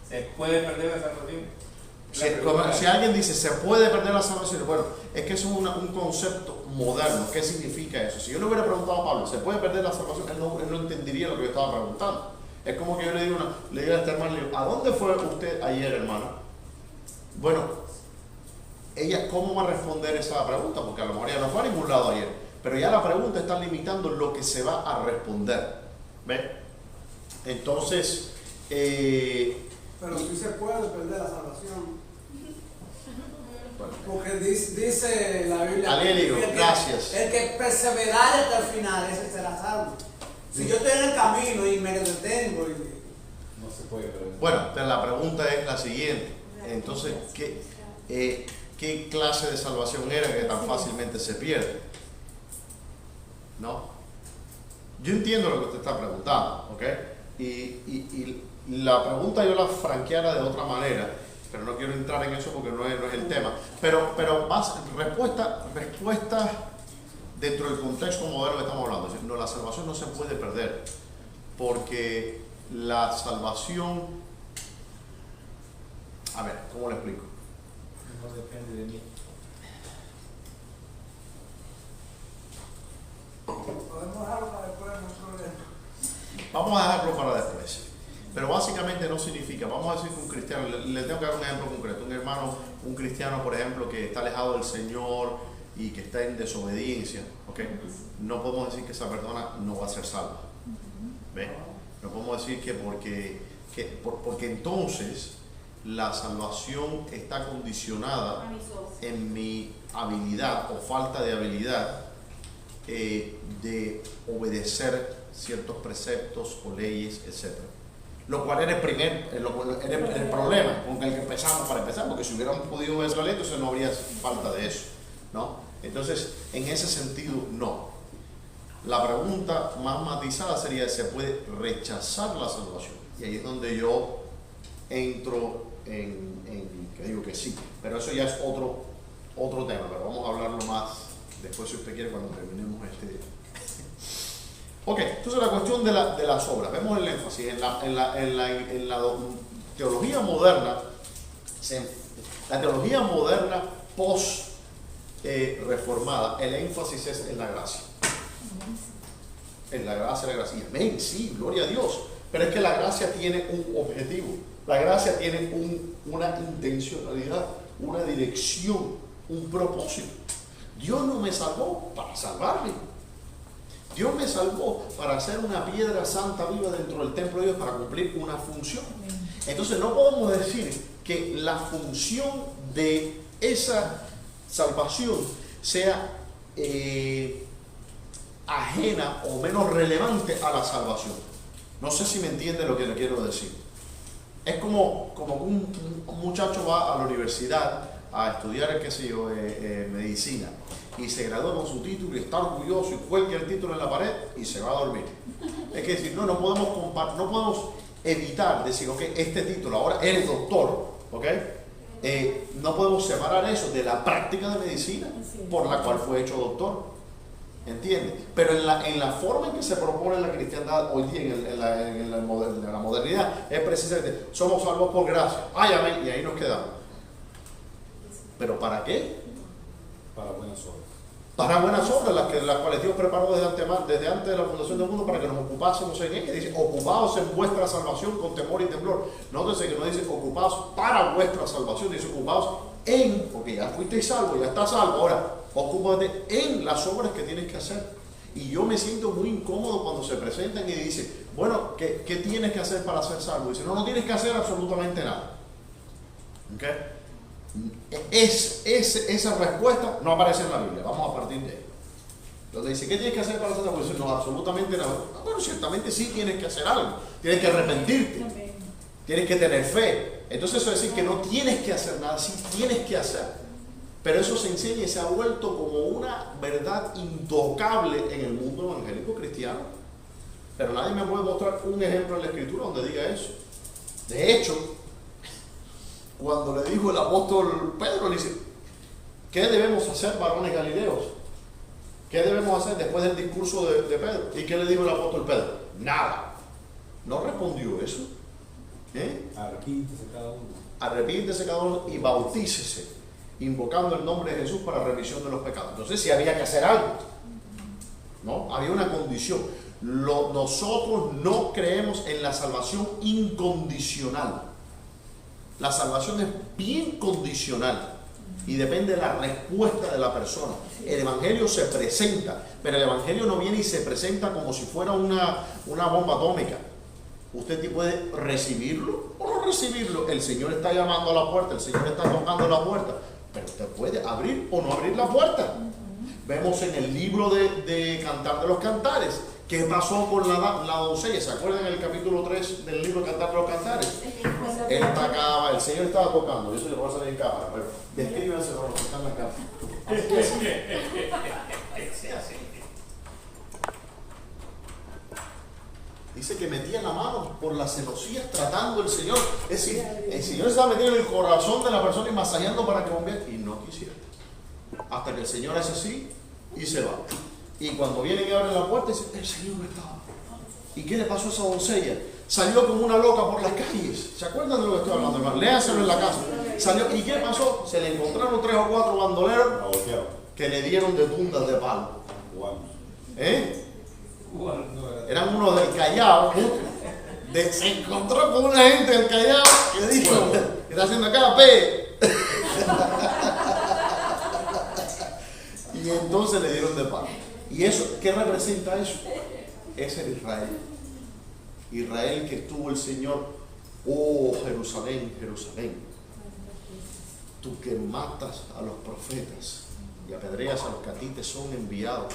¿se puede perder la salvación? Si alguien dice, ¿se puede perder la salvación? Bueno, es que eso es un concepto moderno. ¿Qué significa eso? Si yo le hubiera preguntado a Pablo, ¿se puede perder la salvación? Él no entendería lo que yo estaba preguntando. Es como que yo le digo a este hermano, le digo, ¿a dónde fue usted ayer, hermano? Bueno, ella, ¿cómo va a responder esa pregunta? Porque a lo mejor ella no fue a ningún lado ayer, pero ya la pregunta está limitando lo que se va a responder. ¿Ves? Entonces, pero sí se puede perder la salvación. Porque dice la Biblia, Alelio, gracias. El que perseverare hasta el final, ese será salvo. Si yo estoy en el camino y me detengo no se puede perder. Bueno, pero la pregunta es la siguiente. Entonces, ¿qué clase de salvación era que tan fácilmente se pierde? ¿No? Yo entiendo lo que usted está preguntando, ¿ok? Y la pregunta yo la franqueara de otra manera, pero no quiero entrar en eso porque no es el tema. Pero más respuesta dentro del contexto moderno que estamos hablando. No, la salvación no se puede perder, porque la salvación, a ver, ¿cómo le explico? No depende de mí. podemos dejarlo para después, no hay problema. Vamos a dejarlo para después. Pero básicamente no significa, vamos a decir que un cristiano, le tengo que dar un ejemplo concreto, un hermano, un cristiano por ejemplo que está alejado del Señor y que está en desobediencia, ¿ok? No podemos decir que esa persona no va a ser salva. ¿Ve? No podemos decir que porque entonces la salvación está condicionada en mi habilidad o falta de habilidad de obedecer ciertos preceptos o leyes, etc. Lo cual era el problema con el que empezamos para empezar, porque si hubiéramos podido obedecer la ley, entonces no habría falta de eso, ¿no? Entonces, en ese sentido, no. La pregunta más matizada sería, ¿se puede rechazar la salvación? Y ahí es donde yo entro que digo que sí, pero eso ya es otro tema, pero vamos a hablarlo más después si usted quiere cuando terminemos este. Ok, entonces la cuestión de las obras, vemos el énfasis en la teología moderna, la teología moderna post reformada, el énfasis es en la gracia. En la gracia, la gracia. Amén, sí, gloria a Dios. Pero es que la gracia tiene un objetivo, la gracia tiene una intencionalidad, una dirección, un propósito. Dios no me salvó para salvarme. Dios me salvó para hacer una piedra santa viva dentro del templo de Dios, para cumplir una función. Entonces no podemos decir que la función de esa salvación sea ajena o menos relevante a la salvación. No sé si me entiende lo que le quiero decir. Es como un muchacho va a la universidad a estudiar, qué sé yo, medicina, y se graduó con su título y está orgulloso y cuelga el título en la pared y se va a dormir. Es que decir, no podemos evitar decir, ok, este título, ahora eres doctor, ok, no podemos separar eso de la práctica de medicina por la cual fue hecho doctor, ¿entiendes? Pero en la forma en que se propone la cristiandad hoy día, en la modernidad, es precisamente, somos salvos por gracia, ay, amén, y ahí nos quedamos. ¿Pero para qué? Para buenas obras. Para buenas obras, las cuales Dios preparó desde antes de la fundación del mundo para que nos ocupásemos en ella. Dice, ocupaos en vuestra salvación con temor y temblor. Nótese que no dice ocupaos para vuestra salvación, dice ocupaos en, porque ya fuisteis salvos, ya estás salvo. Ahora, ocúpate en las obras que tienes que hacer. Y yo me siento muy incómodo cuando se presentan y dicen, bueno, ¿qué tienes que hacer para ser salvo? Dice, no tienes que hacer absolutamente nada. ¿Ok? Esa respuesta no aparece en la Biblia. Vamos a partir de ahí. Entonces dice, ¿qué tienes que hacer para ser salvo? Dice, no, absolutamente nada. Bueno, ciertamente sí tienes que hacer algo. Tienes que arrepentirte. Tienes que tener fe. Entonces eso es decir que no tienes que hacer nada, sí tienes que hacer. Pero eso se enseña y se ha vuelto como una verdad intocable en el mundo evangélico cristiano. Pero nadie me puede mostrar un ejemplo en la Escritura donde diga eso. De hecho, cuando le dijo el apóstol Pedro, le dice, ¿qué debemos hacer, varones galileos? ¿Qué debemos hacer después del discurso de Pedro? ¿Y qué le dijo el apóstol Pedro? Nada. No respondió eso. Arrepíntese cada uno y bautícese, invocando el nombre de Jesús para remisión de los pecados. Entonces sí había que hacer algo, ¿no? Había una condición. Nosotros no creemos en la salvación incondicional. La salvación es bien condicional y depende de la respuesta de la persona. El evangelio se presenta, pero el evangelio no viene y se presenta como si fuera una bomba atómica. Usted puede recibirlo o no recibirlo. El Señor está llamando a la puerta, el Señor está tocando la puerta, pero usted puede abrir o no abrir la puerta. Vemos en el libro de Cantar de los Cantares qué pasó con la doncella. ¿Se acuerdan en el capítulo 3 del libro Cantar de los Cantares? Él tocaba, el Señor estaba tocando. Yo se le voy a salir en cámara, pero descríbanse para los que están en la cámara. Dice que metía la mano por las celosías tratando el Señor. Es decir, el Señor estaba metiendo en el corazón de la persona y masajeando para que bombeara. Y no quisiera. Hasta que el Señor hace así y se va. Y cuando vienen y abren la puerta, dicen, el Señor no estaba. ¿Y qué le pasó a esa doncella? Salió como una loca por las calles. ¿Se acuerdan de lo que estoy hablando, hermano? Léanselo en la casa. Salió, ¿y qué pasó? Se le encontraron 3 o 4 bandoleros que le dieron de tundas de palo. Eran unos del Callao. Se encontró con una gente del Callao que dijo, ¿qué está haciendo acá, P? Y entonces le dieron de palo. ¿Y eso qué representa eso? Es el Israel. Israel que estuvo el Señor, oh Jerusalén, Jerusalén, tú que matas a los profetas y apedreas a los que a ti te son enviados.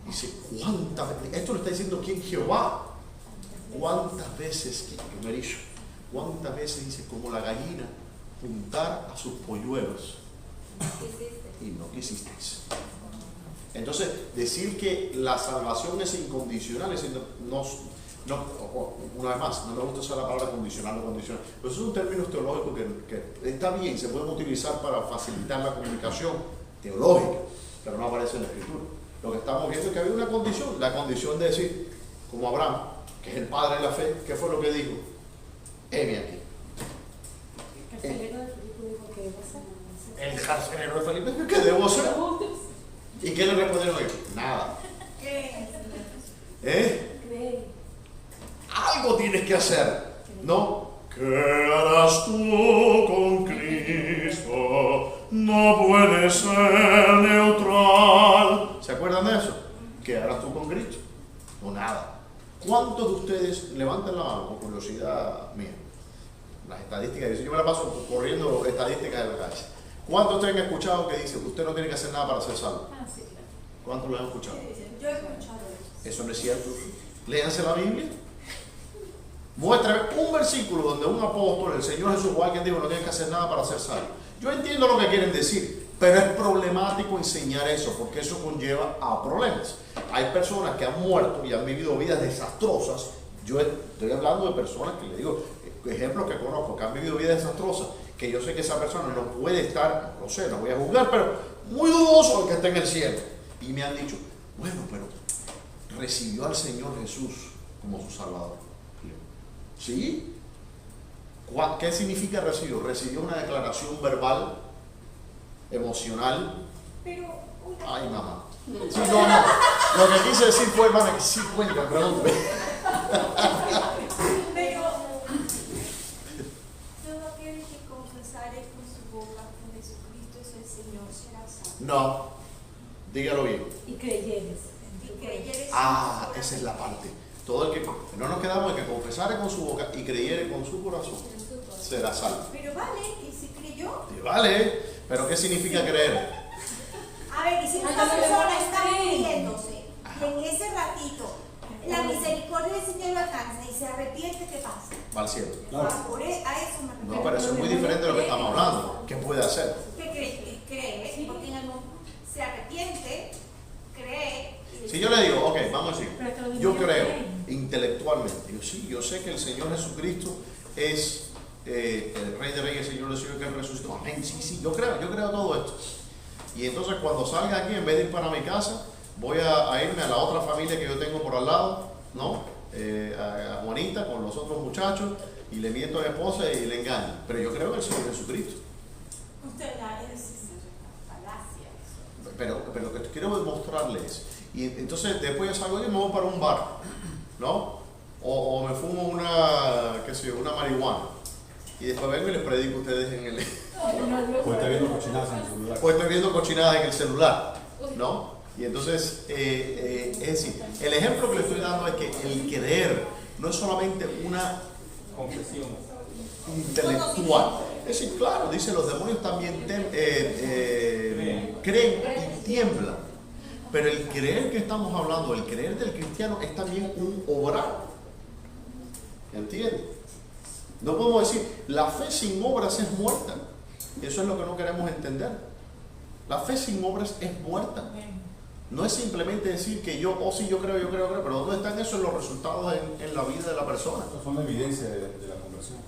Dice, ¿cuántas veces? Esto lo está diciendo ¿quién? Jehová. ¿Cuántas veces, cuántas veces dice, como la gallina, juntar a sus polluelos? Y no quisisteis. Entonces, decir que la salvación es incondicional, es decir, una vez más, no me gusta usar la palabra condicional o condicional, pero eso es un término teológico que está bien, se puede utilizar para facilitar la comunicación teológica, pero no aparece en la Escritura. Lo que estamos viendo es que había una condición, la condición de decir, como Abraham, que es el padre de la fe, ¿qué fue lo que dijo? Heme aquí. El carcelero de Felipe dijo, ¿qué debo hacer? ¿Y qué le respondieron ellos? Nada. Algo tienes tienes que hacer, ¿no? ¿Qué harás tú con Cristo? No puedes ser neutral. ¿Se acuerdan de eso? ¿Qué harás tú con Cristo? No, nada. ¿Cuántos de ustedes, levanten la mano por curiosidad mía, las estadísticas, yo me la paso corriendo estadísticas de la calle? ¿Cuántos de ustedes han escuchado que dice usted no tiene que hacer nada para ser salvo? Ah, sí, claro. ¿Cuántos lo han escuchado? Yo he escuchado eso. Eso no es cierto. Léanse la Biblia. Muéstrame un versículo donde un apóstol, el Señor Jesús o alguien dijo no tienes que hacer nada para ser salvo. Yo entiendo lo que quieren decir, pero es problemático enseñar eso porque eso conlleva a problemas. Hay personas que han muerto y han vivido vidas desastrosas. Yo estoy hablando de personas que le digo, ejemplos que conozco, que han vivido vidas desastrosas, que yo sé que esa persona no puede estar, no sé, no voy a juzgar, pero muy dudoso de que esté en el cielo. Y me han dicho, bueno, pero recibió al Señor Jesús como su Salvador. ¿Sí? ¿Qué significa recibió? Recibió una declaración verbal, emocional. Pero, Ay, mamá. Sí, no. Lo que quise decir fue, hermano, que sí cuenta, pregúntame. pero, todo aquel que confesare con su boca que Jesucristo es el Señor será salvo. No, dígalo bien. Y creyeres. Y creyeres Ah, en su esa es la corazón. parte. Todo el que no nos quedamos en que confesare con su boca y creyere con su corazón será salvo. Pero vale, y si creyó. Y vale, pero ¿qué significa creer? A ver, y si una persona está muriéndose y en ese ratito la misericordia del Señor lo alcanza y se arrepiente, ¿qué pasa? Va al cielo. A eso me refiero. No, pero eso es muy diferente de lo que estamos hablando. ¿Qué puede hacer? ¿Qué cree? Cree, porque en el momento se arrepiente, cree. Si yo le digo, ok, vamos a decir, yo creo intelectualmente, yo sé que el Señor Jesucristo es el Rey de Reyes, el Señor de Señor que resucitó. Amén, sí, yo creo todo esto. Y entonces cuando salga aquí, en vez de ir para mi casa, voy a irme a la otra familia que yo tengo por al lado, ¿no? A Juanita con los otros muchachos, y le miento a mi esposa y le engaño. Pero yo creo en el Señor Jesucristo. Usted la es falacia. Pero lo que quiero demostrarles es, y entonces después yo salgo y me voy para un bar, ¿no? O me fumo una, qué sé yo, una marihuana. Y después vengo y les predico a ustedes en el... Pues está viendo cochinadas en el celular. Pues estoy viendo cochinadas en el celular, ¿no? Y entonces, es decir, el ejemplo que le estoy dando es que el creer no es solamente una Confesión. intelectual. Es decir, claro, dice, los demonios también creen y tiemblan. Pero el creer que estamos hablando, el creer del cristiano, es también un obrar. ¿Entiendes? No podemos decir, la fe sin obras es muerta. Eso es lo que no queremos entender. La fe sin obras es muerta. No es simplemente decir que yo creo, pero ¿dónde están esos los resultados en la vida de la persona? Son la evidencia de la conversión.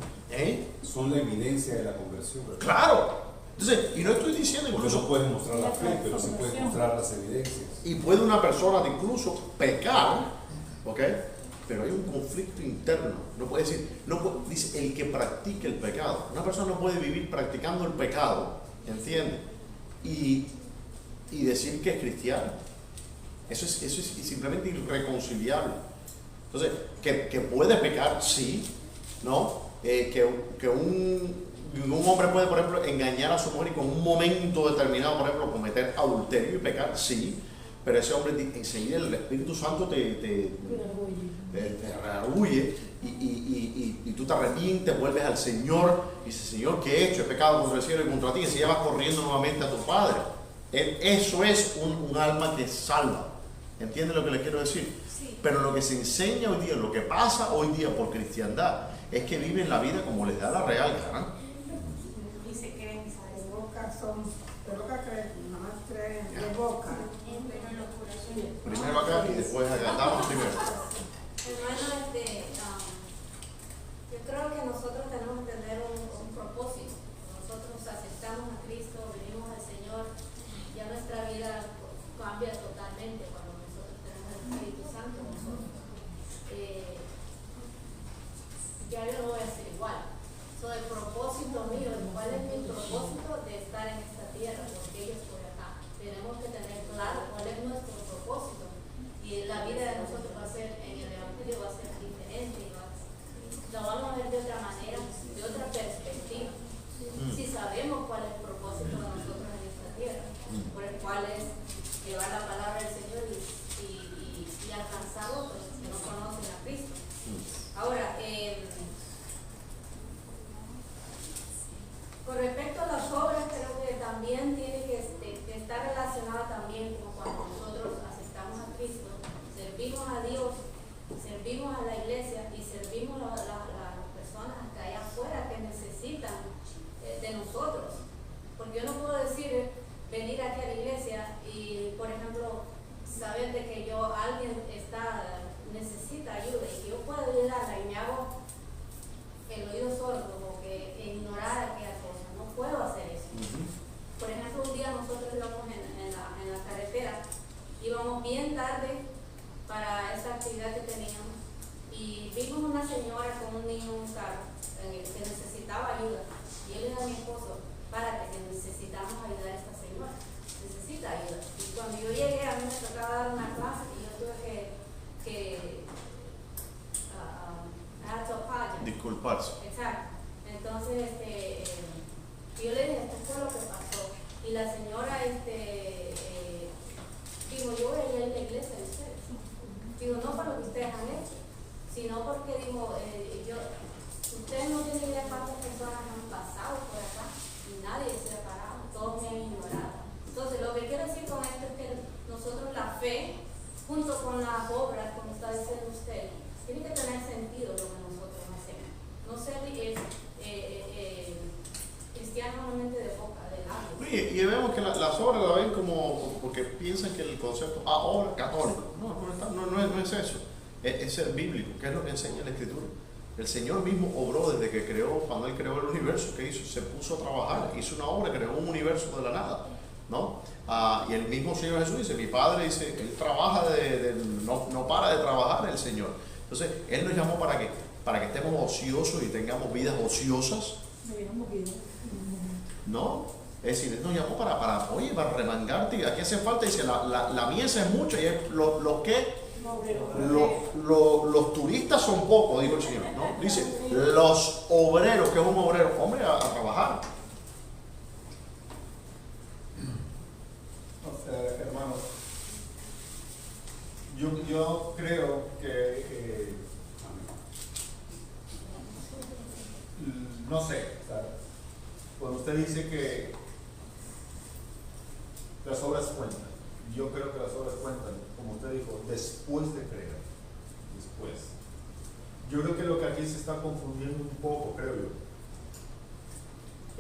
Son la evidencia de la conversión. Claro. Entonces, y no estoy diciendo Porque incluso, no puedes mostrar la fe, pero sí puedes mostrar las evidencias. y puede una persona incluso pecar, ¿ok? Pero hay un conflicto interno. No puede decir, dice el que practique el pecado. Una persona no puede vivir practicando el pecado, ¿entiendes? Y decir que es cristiano. Eso es simplemente irreconciliable. Entonces, que puede pecar, sí, ¿no? Que un hombre puede, por ejemplo, engañar a su mujer y con un momento determinado, por ejemplo, cometer adulterio y pecar, sí. Pero ese hombre enseguida el Espíritu Santo te redarguye y tú te arrepientes, vuelves al Señor y dices, Señor, ¿qué he hecho? He pecado contra el cielo y contra ti. Y se vas corriendo nuevamente a tu Padre. Eso es un alma que salva. ¿Entiendes lo que les quiero decir? Sí. Pero lo que se enseña hoy día, lo que pasa hoy día por cristiandad, es que viven la vida como les da la real gana. Y se creen, ¿sabes? De boca son, de boca creen, nada más creen de boca. Pero en los corazones. Primero acá y después acá. Damos primero. Hermano, yo creo que nosotros tenemos que tener un propósito. Nosotros aceptamos a Cristo, venimos al Señor, ya nuestra vida cambia totalmente cuando nosotros tenemos el Espíritu Santo en nosotros. Ya yo no voy a ser igual. El propósito mío, ¿cuál es mi propósito de estar en esta tierra? Porque yo estoy acá. Tenemos que tener claro cuál es nuestro propósito. Y la vida de nosotros va a ser, en el Evangelio va a ser diferente. cual es llevar la palabra del Señor y alcanzar a otros que no conocen a Cristo. Ahora, con respecto a las obras, creo que también tiene que estar relacionada también como cuando nosotros aceptamos a Cristo, servimos a Dios, servimos a la iglesia y servimos a las personas que allá afuera que necesitan de nosotros. Porque yo no puedo decir venir aquí a la iglesia y, por ejemplo, saber de que alguien necesita ayuda y que yo puedo ayudarla y me hago el oído sordo o que ignorar aquella cosa. No puedo hacer eso. Por ejemplo, un día nosotros íbamos en la carretera, íbamos bien tarde para esa actividad que teníamos y vimos una señora con un niño en un carro que necesitaba ayuda y yo le dije a mi esposo, párate que necesitamos ayudar a esta señora, necesita ayuda. Y cuando yo llegué a mí me tocaba dar una clase y yo tuve que disculparse. Exacto. Entonces, yo le dije, esto fue lo que pasó. Y la señora, digo, yo voy a ir a la iglesia de ustedes. Digo, no por lo que ustedes han hecho, sino porque, digo, ustedes no tienen idea cuántas personas han pasado por acá y nadie se ha parado, todos me han ignorado. Entonces, lo que quiero decir con esto es que nosotros la fe, junto con las obras, como está diciendo usted, tiene que tener sentido lo que nosotros hacemos. No ser cristiano normalmente de boca, de labios. Y vemos que las obras la ven como, porque piensan que el concepto, obra católico, no es eso, es ser bíblico, que es lo que enseña la Escritura. El Señor mismo obró desde que cuando Él creó el universo, ¿qué hizo? Se puso a trabajar, hizo una obra, creó un universo de la nada, ¿no? Y el mismo Señor Jesús dice, mi Padre dice, Él trabaja, no para de trabajar el Señor. Entonces, Él nos llamó ¿para qué? Para que estemos ociosos y tengamos vidas ociosas. No, es decir, Él nos llamó para remangarte. Aquí hace falta, dice, la mies es mucha y los turistas son pocos, dijo el Señor, ¿no? Dice, los obreros, que es un obrero, hombre, a trabajar. Hermanos, yo creo que no sé, ¿sabes? Cuando usted dice que las obras cuentan, yo creo que las obras cuentan, como usted dijo, después de creer. Después. Yo creo que lo que aquí se está confundiendo un poco, creo yo,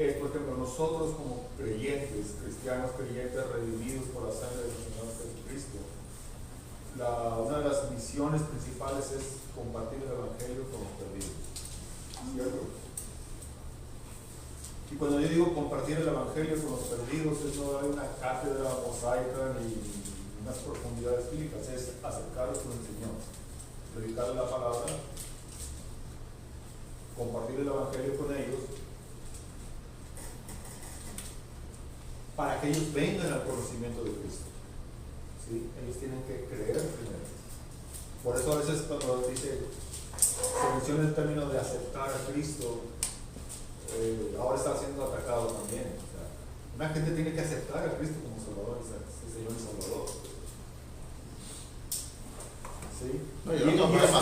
es, por ejemplo, nosotros como creyentes, cristianos creyentes redimidos por la sangre del Señor Jesucristo, una de las misiones principales es compartir el Evangelio con los perdidos. ¿Cierto? Y cuando yo digo compartir el Evangelio con los perdidos, es no dar una cátedra mosaica ni unas profundidades bíblicas, es acercarlos con el Señor, predicarles la palabra, compartir el Evangelio con ellos, para que ellos vengan al conocimiento de Cristo. ¿Sí? Ellos tienen que creer primero. Por eso a veces cuando se menciona el término de aceptar a Cristo, ahora está siendo atacado también. O sea, una gente tiene que aceptar a Cristo como Salvador, el Señor y Salvador. ¿Sí? No, yo no tengo problema.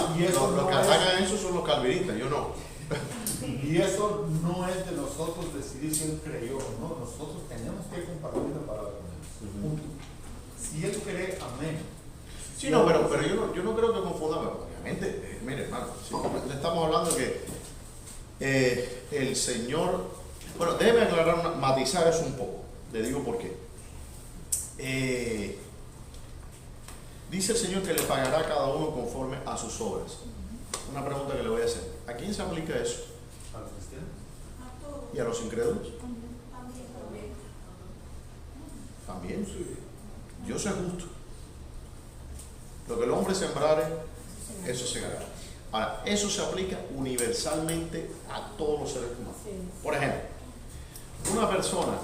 Los que atacan eso son los calvinistas, yo no. Y eso no es de nosotros decidir si Él creyó o no. Nosotros tenemos que compartir la palabra con Él. Punto. Si Él cree, amén. Sí, no, pero yo no creo que confundamos. Obviamente, mire, hermano, si le estamos hablando que el Señor, bueno, déjeme aclarar, matizar eso un poco. Le digo por qué. Dice el Señor que le pagará a cada uno conforme a sus obras. Una pregunta que le voy a hacer. ¿A quién se aplica eso? ¿A los cristianos? A todos. ¿Y a los incrédulos? También. También. Dios es justo. Lo que el hombre sembrare, eso segará. Ahora, eso se aplica universalmente a todos los seres humanos. Por ejemplo, una persona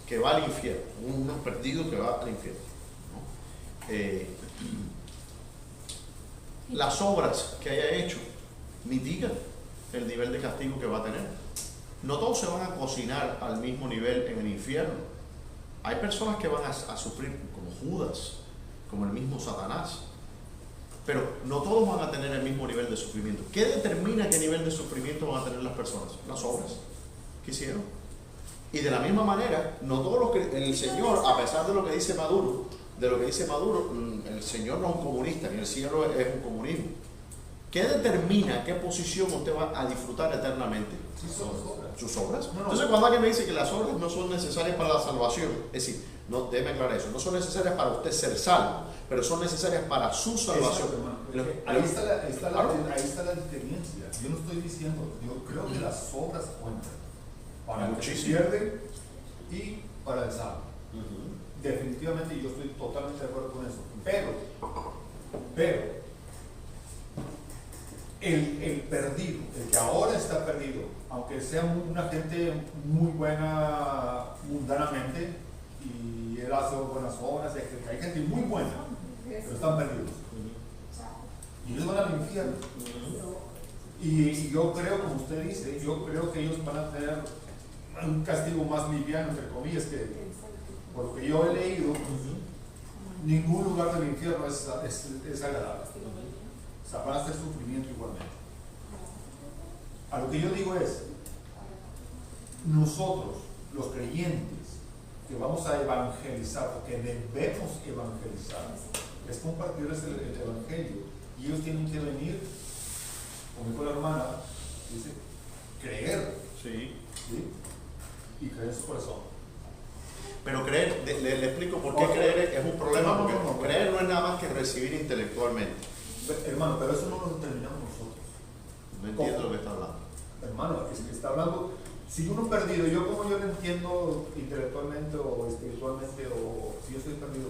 que va al infierno, un perdido que va al infierno, ¿no? Las obras que haya hecho mitigan el nivel de castigo que va a tener. No todos se van a cocinar al mismo nivel en el infierno. Hay personas que van a sufrir como Judas, como el mismo Satanás. Pero no todos van a tener el mismo nivel de sufrimiento. ¿Qué determina qué nivel de sufrimiento van a tener las personas? Las obras que hicieron. Y de la misma manera, no todos los que el Señor, a pesar de lo que dice Maduro, el Señor no es un comunista, ni el cielo es un comunismo. ¿Qué determina qué posición usted va a disfrutar eternamente? Sus obras. Entonces, cuando alguien me dice que las obras no son necesarias para la salvación, es decir, no, déjeme aclarar eso, no son necesarias para usted ser salvo, pero son necesarias para su salvación. Ahí está la diferencia. Yo no estoy diciendo, yo creo que las obras cuentan para el que pierde y para el salvo. Definitivamente yo estoy totalmente de acuerdo con eso. Pero el perdido, el que ahora está perdido, aunque sea una gente muy buena mundanamente y él hace buenas obras, hay gente muy buena, pero están perdidos. Y ellos van al infierno. Y yo creo, como usted dice, yo creo que ellos van a tener un castigo más liviano, entre comillas, que por lo que yo he leído, ningún lugar del infierno es agradable. O sea, van a hacer sufrimiento igualmente. A lo que yo digo es, nosotros, los creyentes, que vamos a evangelizar, porque debemos evangelizar, es compartirles el evangelio. Y ellos tienen que venir, como dijo la hermana, dice, creer. Sí. ¿Sí? Y creer en su corazón. Pero creer, le explico por qué creer es un problema, porque creer no es nada más que recibir intelectualmente. Hermano, pero eso no lo determinamos nosotros. No entiendo lo que está hablando. Hermano, es que está hablando, si uno perdido, yo como yo lo entiendo intelectualmente o espiritualmente, o si yo estoy perdido,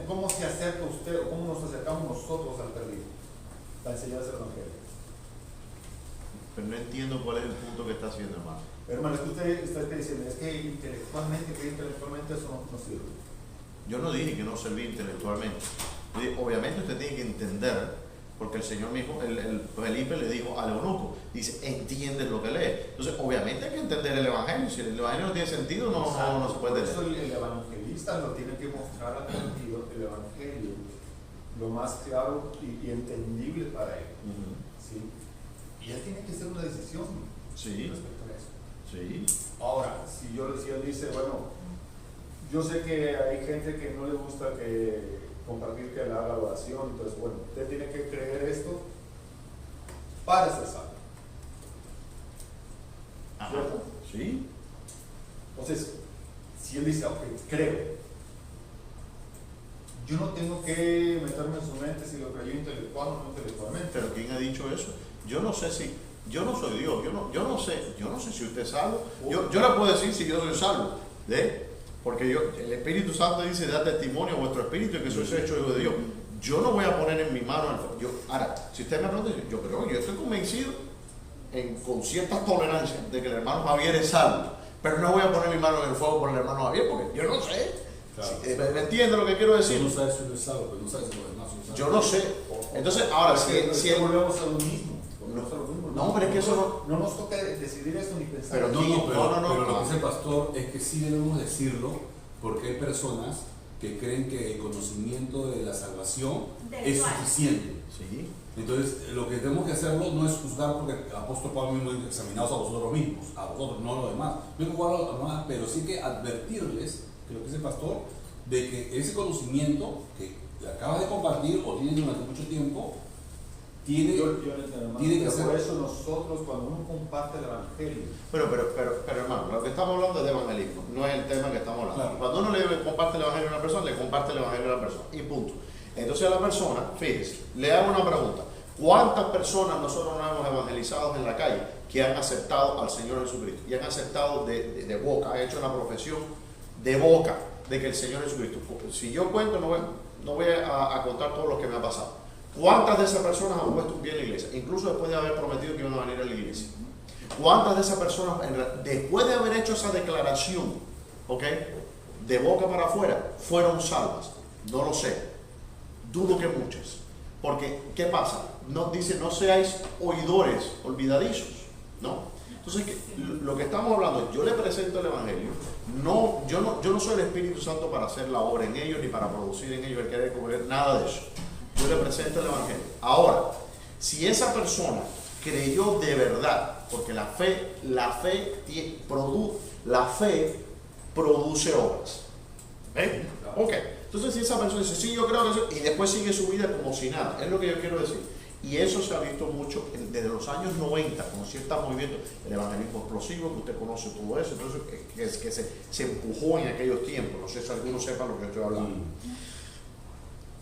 ¿cómo se acerca usted o cómo nos acercamos nosotros al perdido? La enseñanza del Evangelio. Pero no entiendo cuál es el punto que está haciendo, hermano. Hermano, es que usted está diciendo, es que intelectualmente eso no sirve. Yo no dije que no servía intelectualmente. Yo dije, obviamente usted tiene que entender, porque el Señor mismo, Felipe le dijo al eunuco, dice, entiende lo que lee. Entonces, obviamente hay que entender el Evangelio. Si el Evangelio no tiene sentido, no se puede entender. Por entender. eso el evangelista lo tiene que mostrar al perdido el Evangelio lo más claro y entendible para él. ¿Sí? Y él tiene que hacer una decisión respecto a eso. Sí. Ahora, si él dice, bueno, yo sé que hay gente que no le gusta que compartir que le haga oración, entonces, bueno, usted tiene que creer esto para ser salvo. ¿Cierto? Sí. Entonces, si él dice, ok, creo, yo no tengo que meterme en su mente si lo creyó intelectual o no intelectualmente. Pero ¿quién ha dicho eso? Yo no sé si, yo no soy Dios, yo no sé si usted es salvo. Yo le puedo decir si yo soy salvo, porque el Espíritu Santo dice, da testimonio a vuestro espíritu y que sois hecho hijo de Dios. Yo no voy a poner en mi mano, ahora, si usted me pregunta, yo estoy convencido con cierta tolerancia de que el hermano Javier es salvo, pero no voy a poner mi mano en el fuego por el hermano Javier, porque yo no sé. Claro. ¿Me entiende lo que quiero decir? Tú no sabes si uno es salvo, pero no sabes si los demás son salvos. Yo no sé. Entonces, ahora, si volvemos a lo mismo. No, pero es que eso no nos toca decidir eso ni pensar. Pero pero lo que no. dice el pastor es que sí debemos decirlo, porque hay personas que creen que el conocimiento de la salvación es suficiente. Sí. Entonces, lo que tenemos que hacerlo no es juzgar, porque el apóstol Pablo mismo dice, examinaos a vosotros mismos, a vosotros, no a los demás. No hay que juzgar a los demás, pero sí que advertirles, que lo que dice el pastor, de que ese conocimiento que acabas de compartir o tienes durante mucho tiempo, tiene que ser. Por eso nosotros, cuando uno comparte el Evangelio. Pero hermano, lo que estamos hablando es de evangelismo, no es el tema que estamos hablando. Claro. Cuando uno le comparte el Evangelio a una persona, le comparte el Evangelio a la persona. Y punto. Entonces a la persona, fíjese, le hago una pregunta. ¿Cuántas personas nosotros nos hemos evangelizado en la calle que han aceptado al Señor Jesucristo? Y han aceptado de boca, han hecho una profesión de boca de que el Señor Jesucristo. Si yo cuento, no voy a contar todo lo que me ha pasado. ¿Cuántas de esas personas han puesto un pie en la iglesia? Incluso después de haber prometido que iban a venir a la iglesia. ¿Cuántas de esas personas, después de haber hecho esa declaración, de boca para afuera, fueron salvas? No lo sé. Dudo que muchas. Porque, ¿qué pasa? Dice, no seáis oidores olvidadizos, ¿no? Entonces, lo que estamos hablando, yo le presento el Evangelio, yo no soy el Espíritu Santo para hacer la obra en ellos, ni para producir en ellos el querer comer, nada de eso. Yo le presento el Evangelio. Ahora, si esa persona creyó de verdad, porque la fe produce obras. ¿Ven? Ok. Entonces, si esa persona dice, sí, yo creo que eso, y después sigue su vida como si nada, es lo que yo quiero decir. Y eso se ha visto mucho desde los años 90, con ciertos movimientos, el evangelismo explosivo, que usted conoce todo eso, entonces que se empujó en aquellos tiempos. No sé si algunos sepan lo que estoy hablando.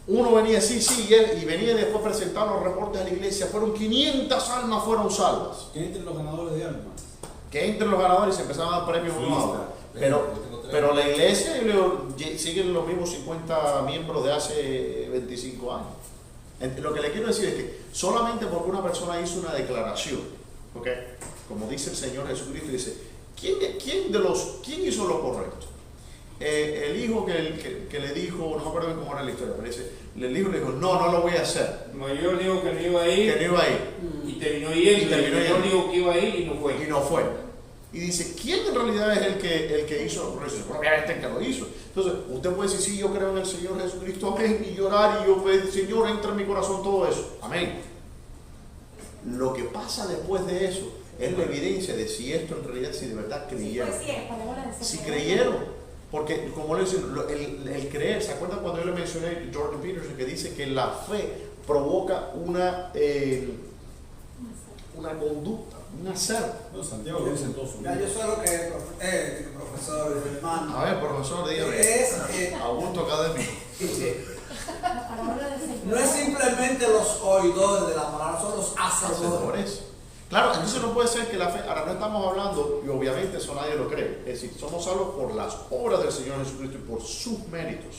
Uno venía, y venía después a presentar los reportes de la iglesia, fueron 500 almas fueron salvas. ¿Quién entre los ganadores de almas? Que entre los ganadores se empezaban a dar premios uno. Pero la iglesia siguen los mismos 50 miembros de hace 25 años. Lo que le quiero decir es que solamente porque una persona hizo una declaración, ¿okay? Como dice el Señor Jesucristo, dice, ¿quién hizo lo correcto? El hijo que le dijo, no me acuerdo bien cómo era la historia, pero el hijo le dijo, no lo voy a hacer. El mayor dijo que no iba a ir. Que no iba a ir. Y terminó yendo. El menor dijo que iba a ir y no fue. Y no fue. Y dice, ¿quién en realidad es el que hizo lo correcto? Probablemente el que lo hizo. Entonces, usted puede decir, sí, yo creo en el Señor Jesucristo, amén, y llorar, y yo puedo decir, Señor, entra en mi corazón todo eso, amén. Lo que pasa después de eso es la evidencia de si esto en realidad, si de verdad creyeron. Si creyeron, porque como le decía, el creer, ¿se acuerdan cuando yo le mencioné a Jordan Peterson que dice que la fe provoca una conducta, un hacer? No, Santiago lo dice en todo su Ya, yo sé lo que es, profesor, hermano. A ver, profesor, dígame. Augusto académico. No es simplemente los oidores de la palabra, son los hacedores. Claro, entonces no puede ser que la fe, ahora no estamos hablando, y obviamente eso nadie lo cree, es decir, somos salvos por las obras del Señor Jesucristo y por sus méritos.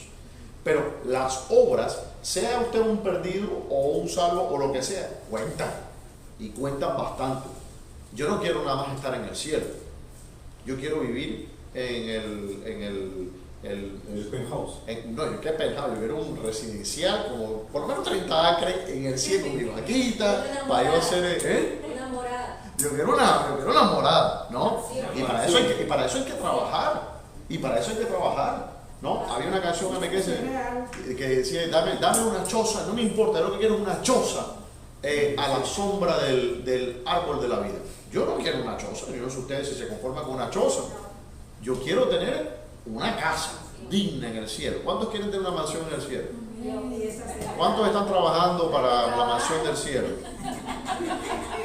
Pero las obras, sea usted un perdido o un salvo o lo que sea, cuentan, y cuentan bastante. Yo no quiero nada más estar en el cielo, yo quiero vivir en el penthouse. No, ¿qué penthouse? Yo quiero un residencial, como por lo menos 30 acres en el cielo, con mi vaquita, para yo hacer. Una morada. Yo quiero una morada, ¿no? Y para eso hay que trabajar. Y para eso hay que trabajar, ¿no? Había una canción que decía, dame una choza, no me importa, lo que quiero es una choza a la sombra del árbol de la vida. Yo no quiero una choza, yo no sé ustedes si se conforman con una choza. Yo quiero tener una casa digna en el cielo. ¿Cuántos quieren tener una mansión en el cielo? ¿Cuántos están trabajando para la mansión del cielo?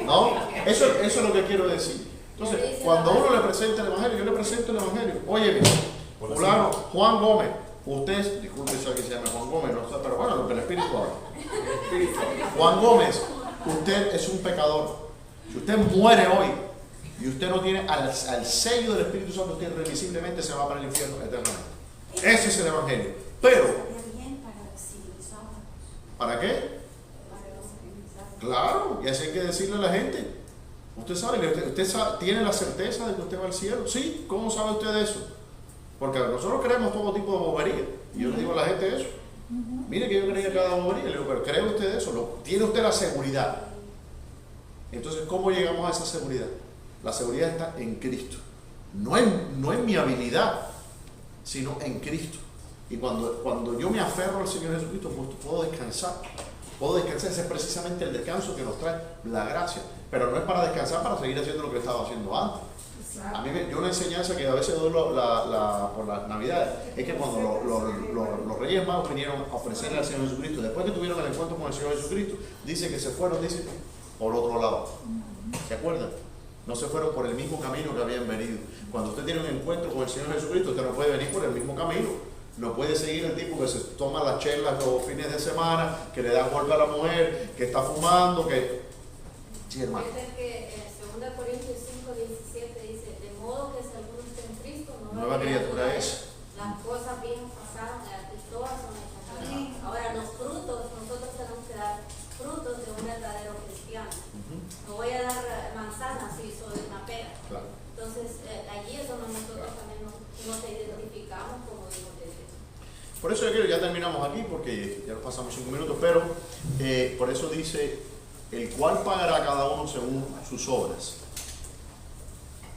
¿No? Eso es lo que quiero decir. Entonces, cuando uno le presenta el Evangelio, yo le presento el Evangelio. Oye, fulano, Juan Gómez, usted, disculpe si alguien se llama Juan Gómez, no sé, pero bueno, lo que el Espíritu habla. Juan Gómez, usted es un pecador. Si usted muere hoy y usted no tiene al sello del Espíritu Santo, usted irremisiblemente se va para el infierno eternamente. Ese es el Evangelio. Pero, ¿para qué? Claro, y así hay que decirle a la gente. Usted sabe, tiene la certeza de que usted va al cielo. Sí, ¿cómo sabe usted de eso? Porque nosotros creemos todo tipo de bobería. Y yo le digo a la gente eso. Mire que yo creía cada bobería. Le digo, pero ¿cree usted eso? ¿Tiene usted la seguridad? Entonces, ¿cómo llegamos a esa seguridad? La seguridad está en Cristo. No en mi habilidad, sino en Cristo. Y cuando yo me aferro al Señor Jesucristo, pues puedo descansar. Puedo descansar, ese es precisamente el descanso que nos trae la gracia. Pero no es para descansar, para seguir haciendo lo que estaba haciendo antes. A mí yo una enseñanza que a veces doy por las Navidades es que cuando los Reyes Magos vinieron a ofrecerle al Señor Jesucristo, después que tuvieron el encuentro con el Señor Jesucristo, dice que se fueron, por otro lado. ¿Se acuerdan? No se fueron por el mismo camino que habían venido. Cuando usted tiene un encuentro con el Señor Jesucristo, usted no puede venir por el mismo camino. No puede seguir el tipo que se toma las chelas los fines de semana, que le da golpe a la mujer, que está fumando, que... Sí, hermano. Fíjate que en 2 Corintios 5:17 dice, de modo que si alguno está en Cristo, nueva criatura es. Las cosas viejas pasaron, y todas son hechas nuevas. Ahora, los frutos, nosotros tenemos que dar frutos de un verdadero cristiano. No voy a dar manzanas si soy una pera. Claro. Entonces, allí es donde nosotros también nos identificamos como hijos de Dios. Por eso yo quiero, ya terminamos aquí porque ya nos pasamos 5 minutos, pero por eso dice, el cual pagará a cada uno según sus obras.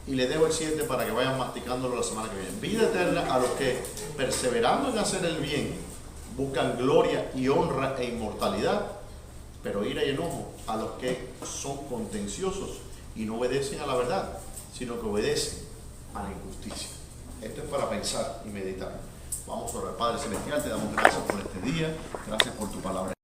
Y le dejo el siguiente para que vayan masticándolo la semana que viene. Vida eterna a los que, perseverando en hacer el bien, buscan gloria y honra e inmortalidad, pero ira y enojo a los que son contenciosos y no obedecen a la verdad, sino que obedecen a la injusticia. Esto es para pensar y meditar. Vamos a orar. Padre Celestial, te damos gracias por este día, gracias por tu palabra.